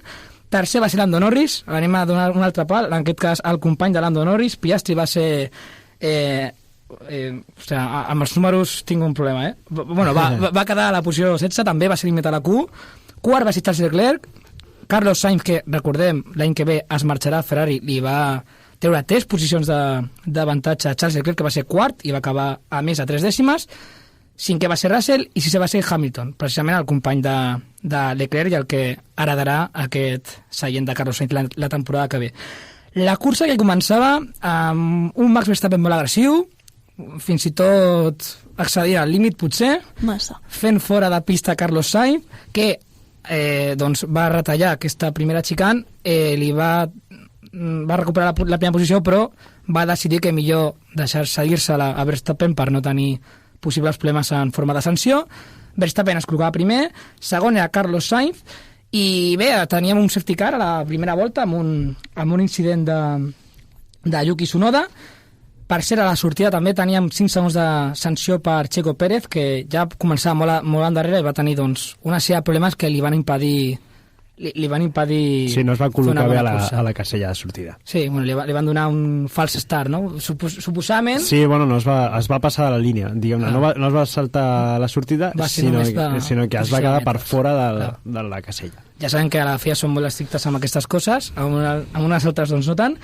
Tercer va ser Lando Norris, anem a donar un altre pal, en aquest cas el company de Lando Norris, Piastri va ser... amb els números tinc un problema, Bueno, va quedar a la posició 16, també va ser límit a la Q. Quart va ser Charles Leclerc. Carlos Sainz, que recordem l'any que ve es marxarà a Ferrari, li va treure 3 posicions d'avantatge a Charles Leclerc, que va ser quart i va acabar a més a 3 dècimes. Cinquè va ser Russell i sisè va ser Hamilton, precisament el company de Leclerc i el que heredarà aquest seient de Carlos Sainz la temporada que ve. La cursa que començava amb un Max Verstappen molt agressiu, fins i tot accedir al límit potser, massa, fent fora de pista Carlos Sainz, que doncs va retallar aquesta primera chicane, li va recuperar la primera posició, però va decidir que millor seguir-se-la a Verstappen per no tenir possibles problemes en forma de sanció. Verstappen es col·locava primer, segon era Carlos Sainz, i bé, teníem un safety car a la primera volta amb un incident de Yuki Tsunoda. Per ser a la sortida també teníem 5 segons de sanció per Checo Pérez, que ja començava molt endarrere i va tenir doncs, una sèrie de problemes que li van impedir... Sí, no es va col·locar bé a la casella de sortida. Sí, bueno, li van donar un fals start, no? Suposadament... Sí, bueno, es va passar de la línia, diguem-ne. No es va saltar la sortida, sinó que es va quedar per fora de la casella. Ja sabem que a la FIA són molt estrictes amb aquestes coses, amb unes altres doncs no tant.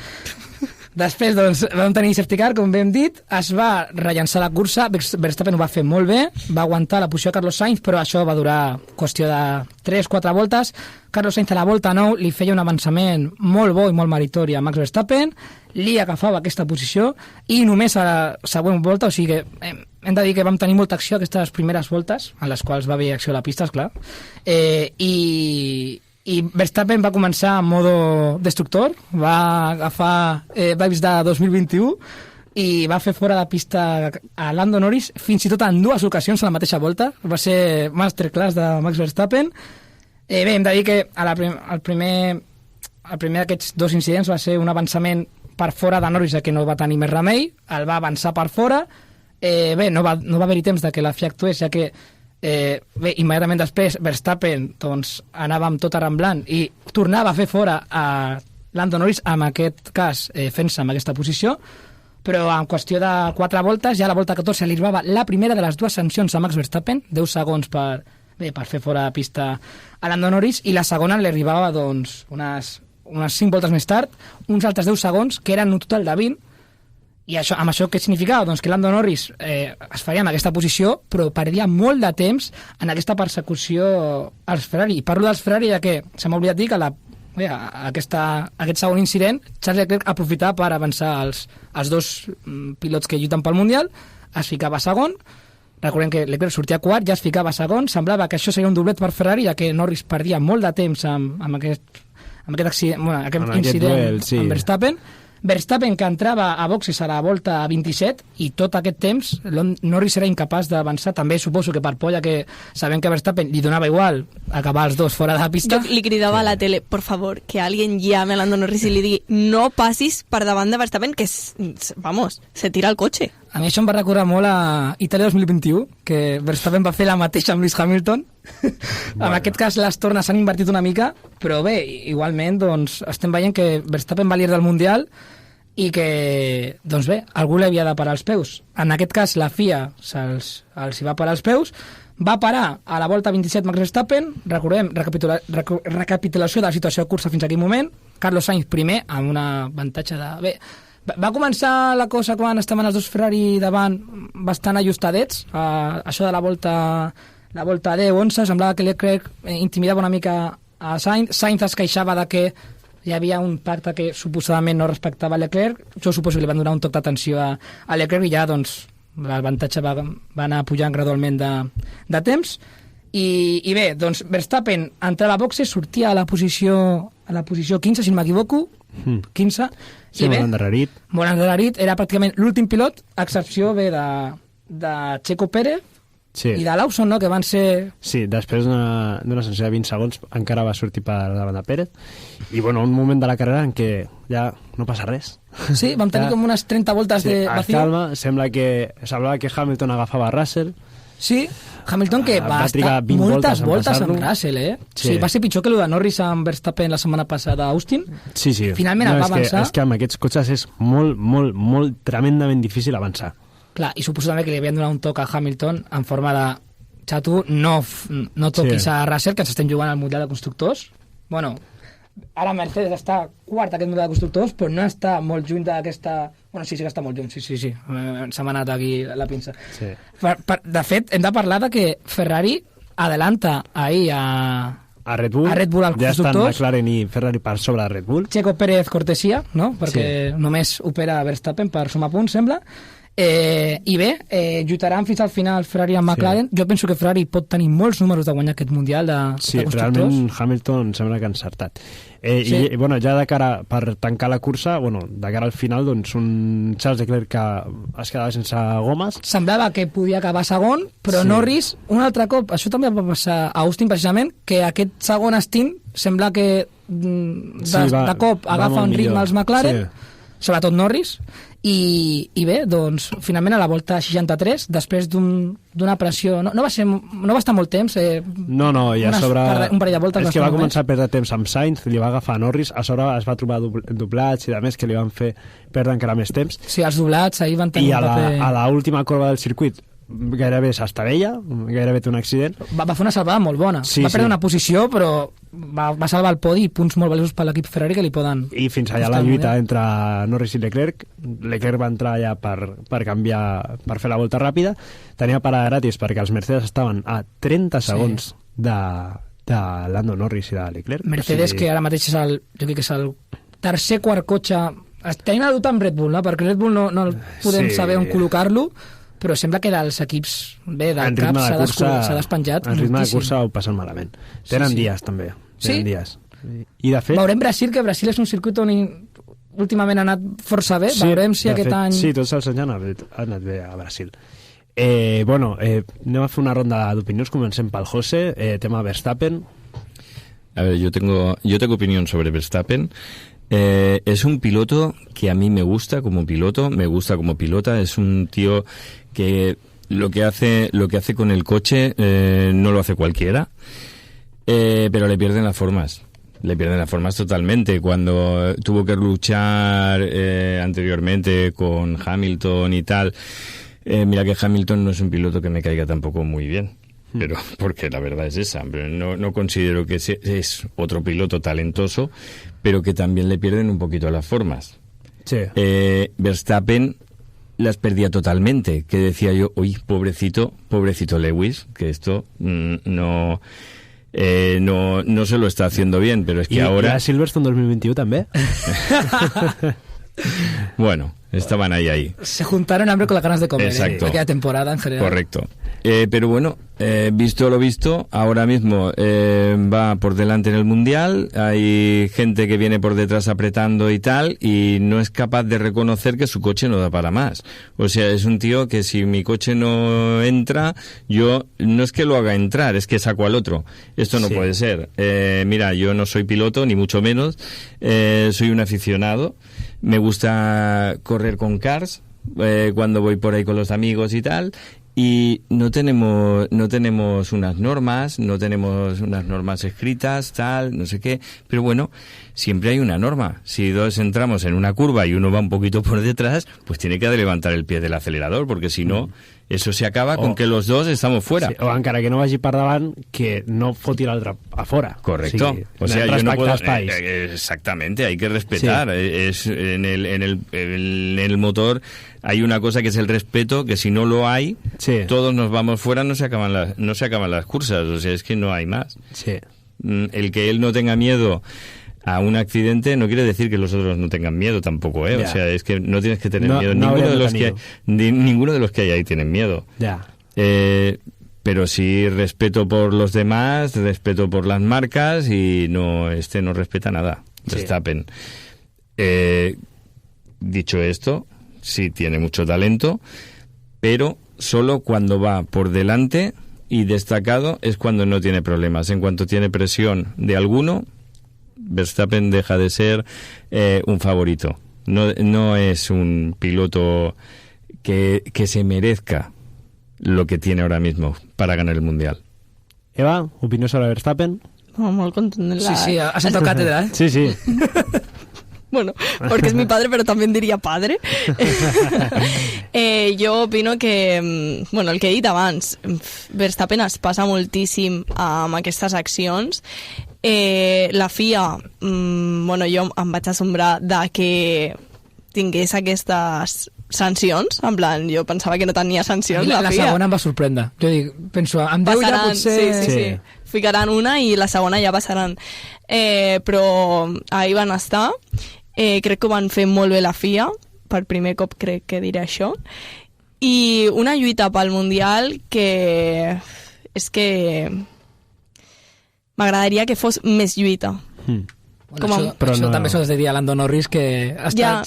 Després doncs, vam tenir safety car, com bé hem dit, es va rellençar la cursa, Verstappen ho va fer molt bé, va aguantar la posició de Carlos Sainz, però això va durar qüestió de 3-4 voltes. Carlos Sainz a la volta 9 li feia un avançament molt bo i molt meritori a Max Verstappen, li agafava aquesta posició i només a la següent volta, o sigui que hem de dir que vam tenir molta acció aquestes primeres voltes, en les quals va haver acció a la pista, esclar, i Verstappen va començar en modo destructor, va agafar vibes de 2021 i va fer fora de pista a Lando Norris fins i tot en 2 ocasions a la mateixa volta. Va ser masterclass de Max Verstappen. Bé, hem de dir que el primer d'aquests 2 incidents va ser un avançament per fora de Norris, que no va tenir més remei, el va avançar per fora. Bé, no va haver-hi temps de que la FIA actués, ja que bé, immediatament després Verstappen doncs, anava amb tot arramblant i tornava a fer fora a Lando Norris, en aquest cas fent-se amb aquesta posició, però en qüestió de 4 voltes, ja a la volta 14 li arribava la primera de les 2 sancions a Max Verstappen, 10 segons per fer fora de pista a Lando Norris, i la segona li arribava doncs, unes 5 voltes més tard, uns altres 10 segons, que eren un total de 20. I amb això què significava? Doncs que Lando Norris es faria en aquesta posició, però perdia molt de temps en aquesta persecució als Ferrari. I parlo dels Ferrari ja que se m'ha oblidat dir que aquest segon incident Charles Leclerc aprofitava per avançar els 2 pilots que lluiten pel Mundial, es ficava segon. Recordem que Leclerc sortia quart, ja es ficava segon. Semblava que això seria un doblet per Ferrari, ja que Norris perdia molt de temps amb aquest incident amb Verstappen. Verstappen, que entrava a boxes a la volta 27, i tot aquest temps Norris era incapaç d'avançar, també suposo que per por, ja que sabem que Verstappen li donava igual acabar els 2 fora de la pista. Jo li cridava a la tele, por favor, que alguien llame a Lando Norris i li digui no passis per davant de Verstappen, que vamos, se tira el cotxe. A mi això em va recordar molt a Itàlia 2021, que Verstappen va fer la mateixa amb Lewis Hamilton. En aquest cas les tornes s'han invertit una mica, però bé, igualment doncs, estem veient que Verstappen va líder del Mundial i que, doncs bé, algú li havia de parar els peus. En aquest cas la FIA els hi va parar els peus, va parar a la volta 27 Max Verstappen, recordem, recapitulació de la situació de cursa fins a aquell moment, Carlos Sainz primer, amb un avantatge de... Bé, va començar la cosa quan estaven els 2 Ferrari davant bastant ajustadets, això de la volta 10-11, semblava que Leclerc intimidava una mica a Sainz. Sainz es queixava de que hi havia un pacte que suposadament no respectava Leclerc. Jo suposo que li van donar un toc d'atenció a Leclerc i ja doncs, l'avantatge va anar pujant gradualment de temps. I bé, doncs Verstappen entrava a boxes, sortia a la posició a la posició 15, si no m'equivoco, 15. Sí, molt endarrerit. Molt endarrerit, era pràcticament l'últim pilot, a excepció bé de Checo Pérez i de Lawson, no?, que van ser... Sí, després d'una sanció de 20 segons encara va sortir per davant de Pérez. I, bueno, un moment de la carrera en què ja no passa res. Sí, vam tenir com unes 30 voltes de vacío. Calma, semblava que Hamilton agafava Russell. Sí, Hamilton que va estar moltes voltes amb Russell, Sí, va ser pitjor que el de Norris amb Verstappen la setmana passada a Austin. Sí. Finalment va avançar. És que amb aquests cotxes és molt tremendament difícil avançar. Clar, i suposo també que li havien donat un toc a Hamilton en forma de xato, no toquis a Russell, que ens estem jugant al Mundial de Constructors. Bueno, ara Mercedes està quart aquest Mundial de Constructors, però no està molt lluny d'aquesta... Bueno, sí que està molt lluny, sí. Se m'ha anat aquí la pinça. Sí. De fet, hem de parlar de que Ferrari adelanta ahir a Red Bull al ja constructors. estan McLaren i Ferrari per sobre de Red Bull. Checo Pérez cortesia, no? Perquè només opera Verstappen per sumar punts, sembla. I bé, lluitaran fins al final Ferrari amb McLaren. Jo penso que Ferrari pot tenir molts números de guanyar aquest Mundial de constructors. Realment Hamilton sembla que ha encertat. I bueno, ja de cara per tancar la cursa, de cara al final, doncs un Charles Leclerc que es quedava sense gomes. Semblava que podia acabar segon, però Norris, un altre cop, això també va passar a Austin precisament, que aquest segon stint sembla que de cop agafa un ritme als McLaren, sobretot Norris, i bé, doncs finalment a la volta 63, després d'una pressió, no va estar molt temps, ja sobre un parell de voltes, és que va començar a perdre temps amb Sainz, li va agafar Norris, a sobre es va trobar doblats i a més que li van fer perdre encara més temps. Sí, els doblats ahir van tenir un paper... I a l'última corba del circuit gairebé s'estavella, gairebé té un accident. Va fer una salvada molt bona. Va perdre una posició, però va salvar el podi i punts molt valiosos per l'equip Ferrari que li poden... I fins allà la lluita entre Norris i Leclerc. Leclerc va entrar allà per canviar, per fer la volta ràpida. Tenia parada gratis perquè els Mercedes estaven a 30 segons de Lando Norris i de Leclerc. Mercedes, que ara mateix és jo crec que és el quart cotxe... Tenim la dubte amb Red Bull, no? Perquè Red Bull no podem saber on col·locar-lo, però sembla que dels equips del cap s'ha despenjat en ritme de cursa ho passen malament. Tenen dies també. Dies. I de fet... Veurem Brasil, que Brasil és un circuit on últimament ha anat força bé. Veurem si aquest any... Sí, tots els anys han anat bé a Brasil. Anem a fer una ronda d'opinions. Comencem pel José, tema Verstappen. A ver, yo tengo opinión sobre Verstappen. Es un piloto que a mí me gusta como pilota, es un tío que lo que hace con el coche no lo hace cualquiera, pero le pierden las formas totalmente. Cuando tuvo que luchar anteriormente con Hamilton y tal, mira que Hamilton no es un piloto que me caiga tampoco muy bien. Pero porque la verdad es esa, no considero que es otro piloto talentoso, pero que también le pierden un poquito las formas. Sí. Verstappen las perdía totalmente, que decía yo, uy, pobrecito Lewis, que esto no se lo está haciendo bien, pero es que ahora... ¿Y a Silverstone 2021 también? Bueno, estaban ahí. Se juntaron hambre con las ganas de comer. Exacto. Aquella temporada en general. Correcto. Pero bueno, visto lo visto, ahora mismo va por delante en el Mundial, hay gente que viene por detrás apretando y tal, y no es capaz de reconocer que su coche no da para más. O sea, es un tío que si mi coche no entra, yo no es que lo haga entrar, es que saco al otro. Esto no puede ser. Mira, yo no soy piloto, ni mucho menos, soy un aficionado, me gusta correr con cars, cuando voy por ahí con los amigos y tal, y no tenemos unas normas escritas, tal, no sé qué, pero bueno, siempre hay una norma. Si dos entramos en una curva y uno va un poquito por detrás, pues tiene que levantar el pie del acelerador, porque si no, eso se acaba con que los dos estamos fuera. Sí, o encara que no vagi per davant, que no foti l'altre a fora. Correcto. O sea, yo no puedo... exactamente, hay que respetar. Sí. En el motor hay una cosa que es el respeto, que si no lo hay, todos nos vamos fuera, no se acaban las cursas. O sea, es que no hay más. Sí. El que él no tenga miedo a un accidente no quiere decir que los otros no tengan miedo tampoco, ¿eh? O sea, es que no tienes que tener miedo. Ninguno de los que hay ahí tienen miedo. pero sí respeto por los demás, respeto por las marcas y no respeta nada. Verstappen. Dicho esto, sí tiene mucho talento, pero solo cuando va por delante y destacado es cuando no tiene problemas. En cuanto tiene presión de alguno, Verstappen deja de ser un favorito. No es un piloto que se merezca lo que tiene ahora mismo para ganar el Mundial. Eva, opinió sobre Verstappen? Molt contundent. Sí, ha sentado cátedra, ¿eh? Sí. Bueno, porque es mi padre, pero también diría padre. Jo opino que, el que he dit abans, Verstappen es passa moltíssim amb aquestes accions. La FIA, jo em vaig assombrar de que tingués aquestes sancions, en plan, jo pensava que no tenia sancions la FIA. La segona em va sorprendre. Jo penso, amb 10 ja potser... Sí. Ficaran una i la segona ja passaran. Però ahir van estar. Crec que ho van fer molt bé la FIA, per primer cop crec que diré això, i una lluita pel Mundial que és que m'agradaria que fos més lluita. Bueno, això també s'ho has de dir a Lando Norris, que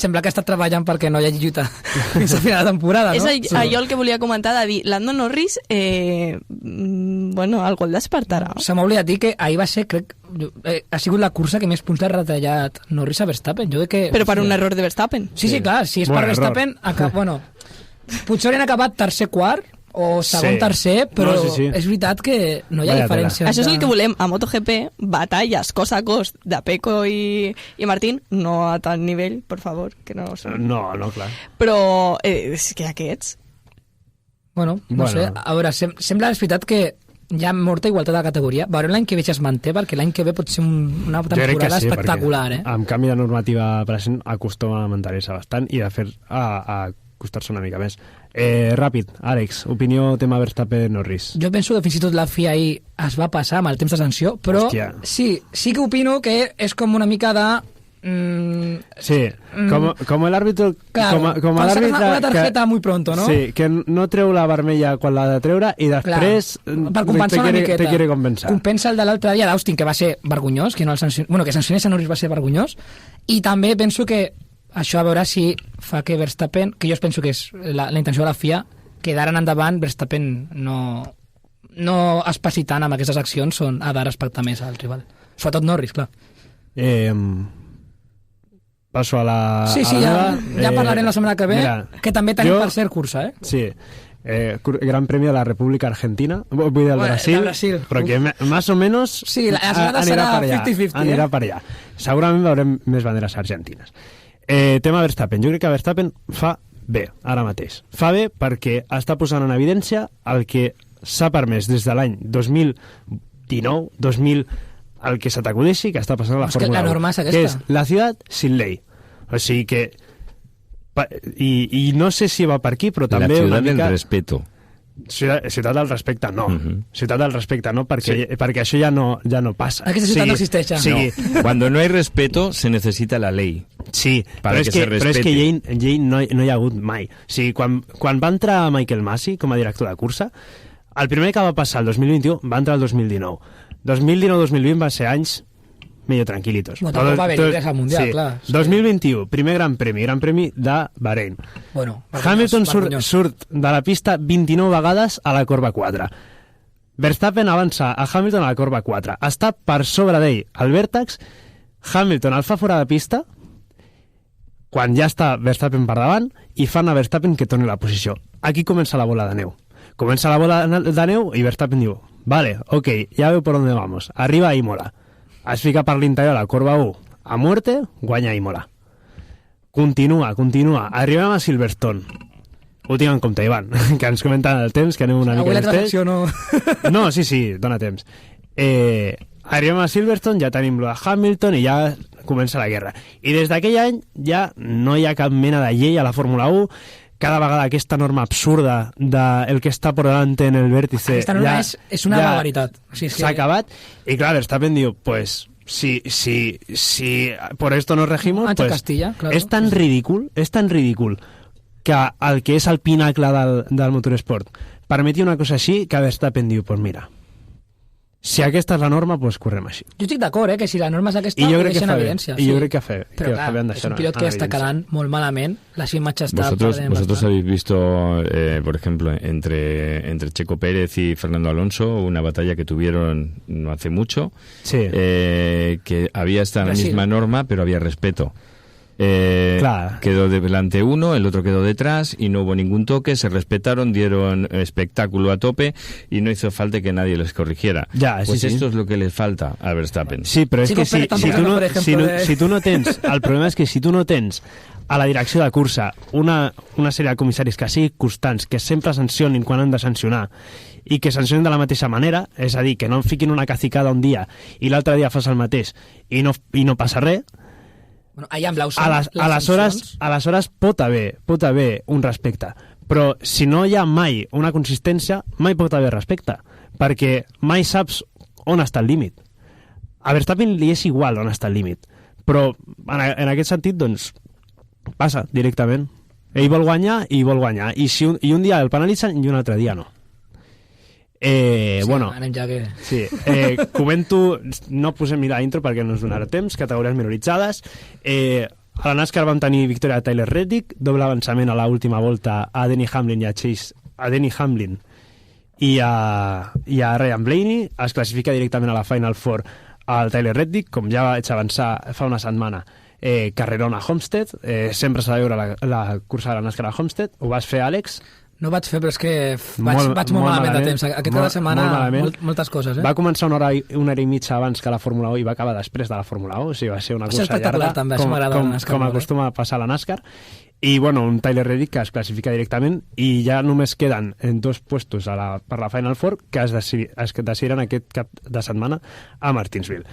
sembla que ha estat treballant perquè no hi hagi lluita fins a final de temporada, no? És allò el que volia comentar, de dir, Lando Norris algú el despertarà. Se m'ha oblidat dir que ahir va ser, crec, ha sigut la cursa que més punts ha retallat Norris a Verstappen. Però per un error de Verstappen. Sí, clar, si és per Verstappen, potser haurien acabat tercer-quart o segon-tercer, però és veritat que no hi ha diferència. Això és el que volem a MotoGP, batalles cos a cos de Pecco i Martín, no a tal nivell, per favor, que no són... No, clar. Però és que aquests... No sé, a veure, sembla, és veritat que hi ha molta igualtat de categoria. Veurem l'any que ve ja es manté, perquè l'any que ve pot ser una temporada espectacular. Amb canvi de normativa present acostuma a mantenir-se bastant i de fer a costar-se una mica més. Ràpid, Àlex, opinió tema Verstappen-Norris. Jo penso que fins i tot la FIA ahir es va passar amb el temps de sanció, però sí que opino que és com una mica de... com l'àrbitre... Claro, com una tarjeta muy pronto, ¿no? Sí, que no treu la vermella quan l'ha de treure i després per compensar una miqueta. Te quiere compensar. Compensa el de l'altre dia d'Austin, que va ser vergonyós, que sancionés a Norris va ser vergonyós, i també penso que això a veure si fa que Verstappen, que jo penso que és la intenció de la FIA, que d'ara en endavant Verstappen no es passi tant amb aquestes accions on ha de respectar més al rival. Sobretot Norris, clar. Passo a la... Sí, ja parlarem la setmana que ve, que també tenim per ser cursa, Sí, Gran Premi de la República Argentina, vull dir del Brasil, però que més o menys anirà per allà. 50-50, anirà per allà. Segurament veurem més banderes argentines. Tema Verstappen. Jo crec que Verstappen fa bé, ara mateix. Fa bé perquè està posant en evidència el que s'ha permès des de l'any 2019, 2000, el que se t'acudeixi que està passant a la Fórmula 1, que és la ciutat sin ley. O sigui que... I no sé si va per aquí, però també... La ciutat del respeto. Ciutat del respecte no. Ciutat del respecte no, perquè això ja no passa. Aquesta ciutat no existeix. No. Cuando no hay respeto se necesita la ley. Sí, però és que llei no hi ha hagut mai. O sigui, quan va entrar Michael Masi com a director de cursa, el primer que va passar el 2021 va entrar el 2019. 2019-2020 va ser anys medio tranquilitos. Bueno, tampoc va haver al Mundial, clar. 2021, primer Gran Premi de Bahrein. Hamilton surt de la pista 29 vegades a la corba 4. Verstappen avança a Hamilton a la corba 4. Està per sobre d'ell al vèrtex, Hamilton el fa fora de pista, quan ja està Verstappen per davant, i fan a Verstappen que torni a la posició. Aquí comença la bola de neu. Comença la bola de neu i Verstappen diu, vale, ok, ya veo por dónde vamos. Arriba a Imola. Es fica per l'interior a la corba 1 a muerte, guanya Imola. Continua. Arribem a Silverstone. Ho tinc en compte, Ivan, que ens comenten el temps, que anem una mica més temps. No, sí, dona temps. Arribem a Silverstone, ja tenim lo de Hamilton i ja comença la guerra. I des d'aquell any ja no hi ha cap mena de llei a la Fórmula 1. Cada vegada aquesta norma absurda del que està por delante en el vértice... Aquesta norma és una barbaritat. S'ha acabat. I clar, Verstappen diu, pues, si por esto nos regimos, pues, Castilla, claro. És tan ridícul que el que és el pinacle del motoresport, permeti una cosa així, que Verstappen diu, pues mira, si aquesta és la norma, pues correm així. Jo estic d'acord, que si la norma és aquesta, I jo ho crec que deixen fa bé. evidència. I jo crec que fa bé. Però clar, és un pilot que està quedant molt malament, la seva imatge està... Vosotros habéis visto, por ejemplo, entre Checo Pérez y Fernando Alonso, una batalla que tuvieron no hace mucho, sí. Que había esta misma norma, pero había respeto. Claro. Quedó delante uno, el otro quedó detrás y no hubo ningún toque, se respetaron, dieron espectáculo a tope y no hizo falta que nadie les corrigiera. Ja, pues sí, esto es lo que le falta a Verstappen. Sí, però és que si tu no tens... El problema és que si tu no tens a la direcció de cursa una sèrie de comissaris que siguin constants, que sempre sancionin quan han de sancionar i que sancionin de la mateixa manera, és a dir, que no fiquin una cacicada un dia i l'altre dia fas el mateix i no passa res. Bueno, allà en blau aleshores pot haver un respecte, però si no hi ha mai una consistència, mai pot haver respecte, perquè mai saps on està el límit. A Verstappen li és igual on està el límit, però en aquest sentit, doncs, passa directament. Ell vol guanyar, i un dia el penalitzen i un altre dia no. Bueno, anem ja que... Sí, comento, no posem ni la intro perquè no ens donarà temps, categories minoritzades. A la NASCAR vam tenir victòria de Tyler Reddick, doble avançament a l'última volta a Denny Hamlin i a Ryan Blaney. Es classifica directament a la Final Four al Tyler Reddick, com ja vaig avançar fa una setmana, carrerón a Homestead. Sempre s'ha de veure la cursa de la NASCAR a Homestead. Ho vas fer, Àlex? No vaig fer, però és que vaig molt malament de temps. Aquesta setmana, moltes coses. Va començar una hora i mitja abans que la Fórmula 1 i va acabar després de la Fórmula 1. O sigui, va ser una cursa llarga, també, com acostuma a passar a la NASCAR. I, bueno, un Tyler Reddick que es classifica directament i ja només queden en 2 puestos per la Final Four que es decidiran aquest cap de setmana a Martinsville.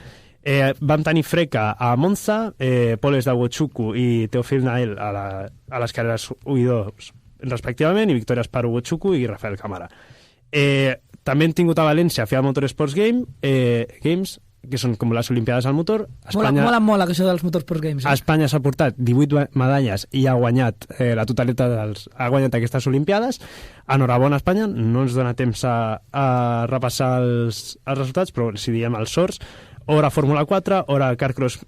Vam tenir freca a Monza, poles de Wochuku i Teofil Nael a les carreres 1 i 2 respectivament, i victòries per Hugo Chuku i Rafael Camara. També hem tingut a València FIA Motorsports Games, que són com les Olimpiades al motor. Mola molt això dels Motorsports Games. Espanya s'ha portat 18 medalles i ha guanyat la totalitat ha guanyat aquestes Olimpiades. Enhorabona, Espanya. No ens dona temps a repassar els resultats, però si diem els sorts: hora Fórmula 4, hora Carcross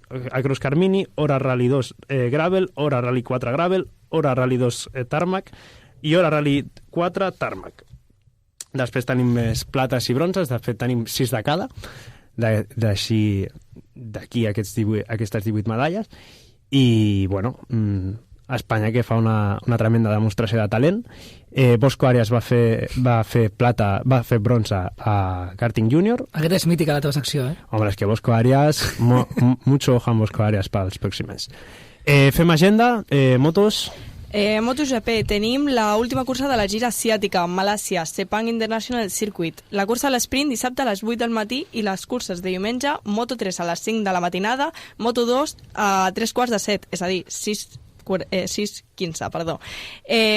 Carmini, hora Rally 2 Gravel, hora Rally 4 Gravel, hora Rally 2 Tarmac i hora Rally 4 Tarmac. Després tenim més plates i bronzes, de fet tenim 6 de cada, d'aquí aquestes 18 medalles, i bueno, Espanya que fa una tremenda demostració de talent. Bosco Arias va fer bronze a karting júnior. Aquesta és mítica, la teva secció, Home, és que Bosco Arias, mucho ojo amb Bosco Arias pels pròxims. Fem agenda, motos... MotoGP, tenim l'última cursa de la gira asiàtica, Malàsia, Sepang International Circuit. La cursa a l'esprint dissabte a les 8 del matí i les curses de diumenge, Moto3 a les 5 de la matinada, Moto2 a 3:15, és a dir, 6:15, perdó.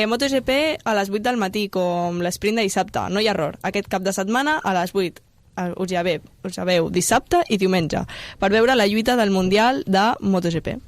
MotoGP a les 8 del matí, com l'esprint de dissabte, no hi ha error. Aquest cap de setmana a les 8, us ja veu dissabte i diumenge, per veure la lluita del Mundial de MotoGP.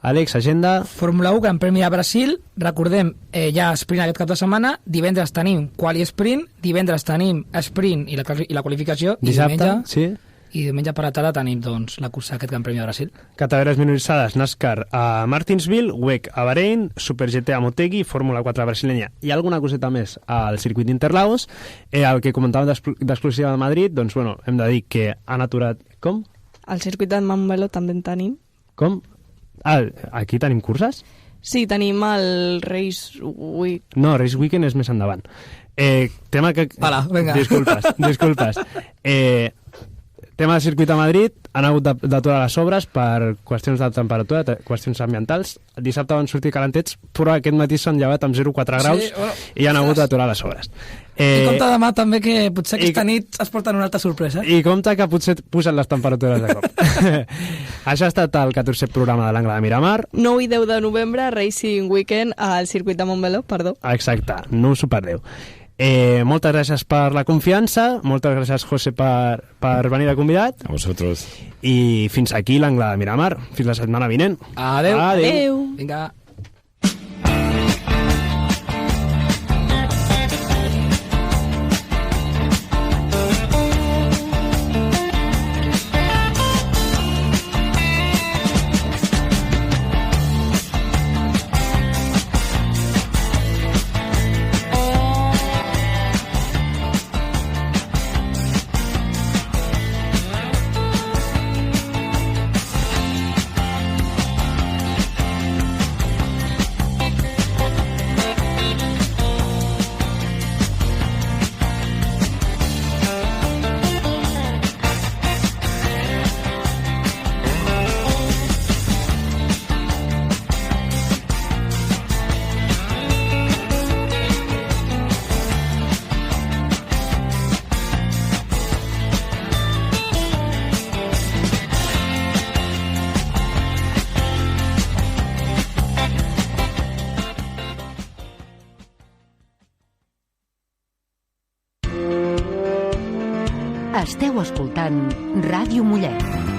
Àlex, agenda... Fórmula 1, Gran Premi a Brasil. Recordem, ja sprint aquest cap de setmana. Divendres tenim quali sprint. Divendres tenim sprint i la qualificació. Dissabte, sí. I diumenge per la tarda tenim, doncs, la cursa d'aquest Gran Premi de Brasil. Categories minoritzades, NASCAR a Martinsville, WEC a Bahrein, Super GT a Motegi, Fórmula 4 brasileña i alguna coseta més al circuit d'Interlagos. El que comentàvem d'exclusiva de Madrid, doncs, bueno, hem de dir que han aturat... Com? Al circuit de Montmeló també en tenim. Com? Aquí tenim curses? Sí, tenim el Race Week. No, Race Weekend és més endavant. Tema que... Hola, vinga. Disculpes. Tema de circuit a Madrid, han hagut d'aturar les obres per qüestions de temperatura, qüestions ambientals. Dissabte van sortir calentets, però aquest matí s'han llevat amb 0,4 graus i han hagut d'aturar les obres. I compte demà també que potser aquesta nit es porten una altra sorpresa. I compte que potser pugen les temperatures de cop. Això ha estat el 14è programa de l'Angle de Miramar. 9 i 10 de novembre, Racing Weekend al circuit de Montmeló, perdó. Exacte, no us ho perdeu. Moltes gràcies per la confiança, moltes gràcies, José, per venir de convidat. A vosotros. I fins aquí l'Angle de Miramar. Fins la setmana vinent. Adeu. Adeu. Vinga. Esteu escoltant Ràdio Mollet.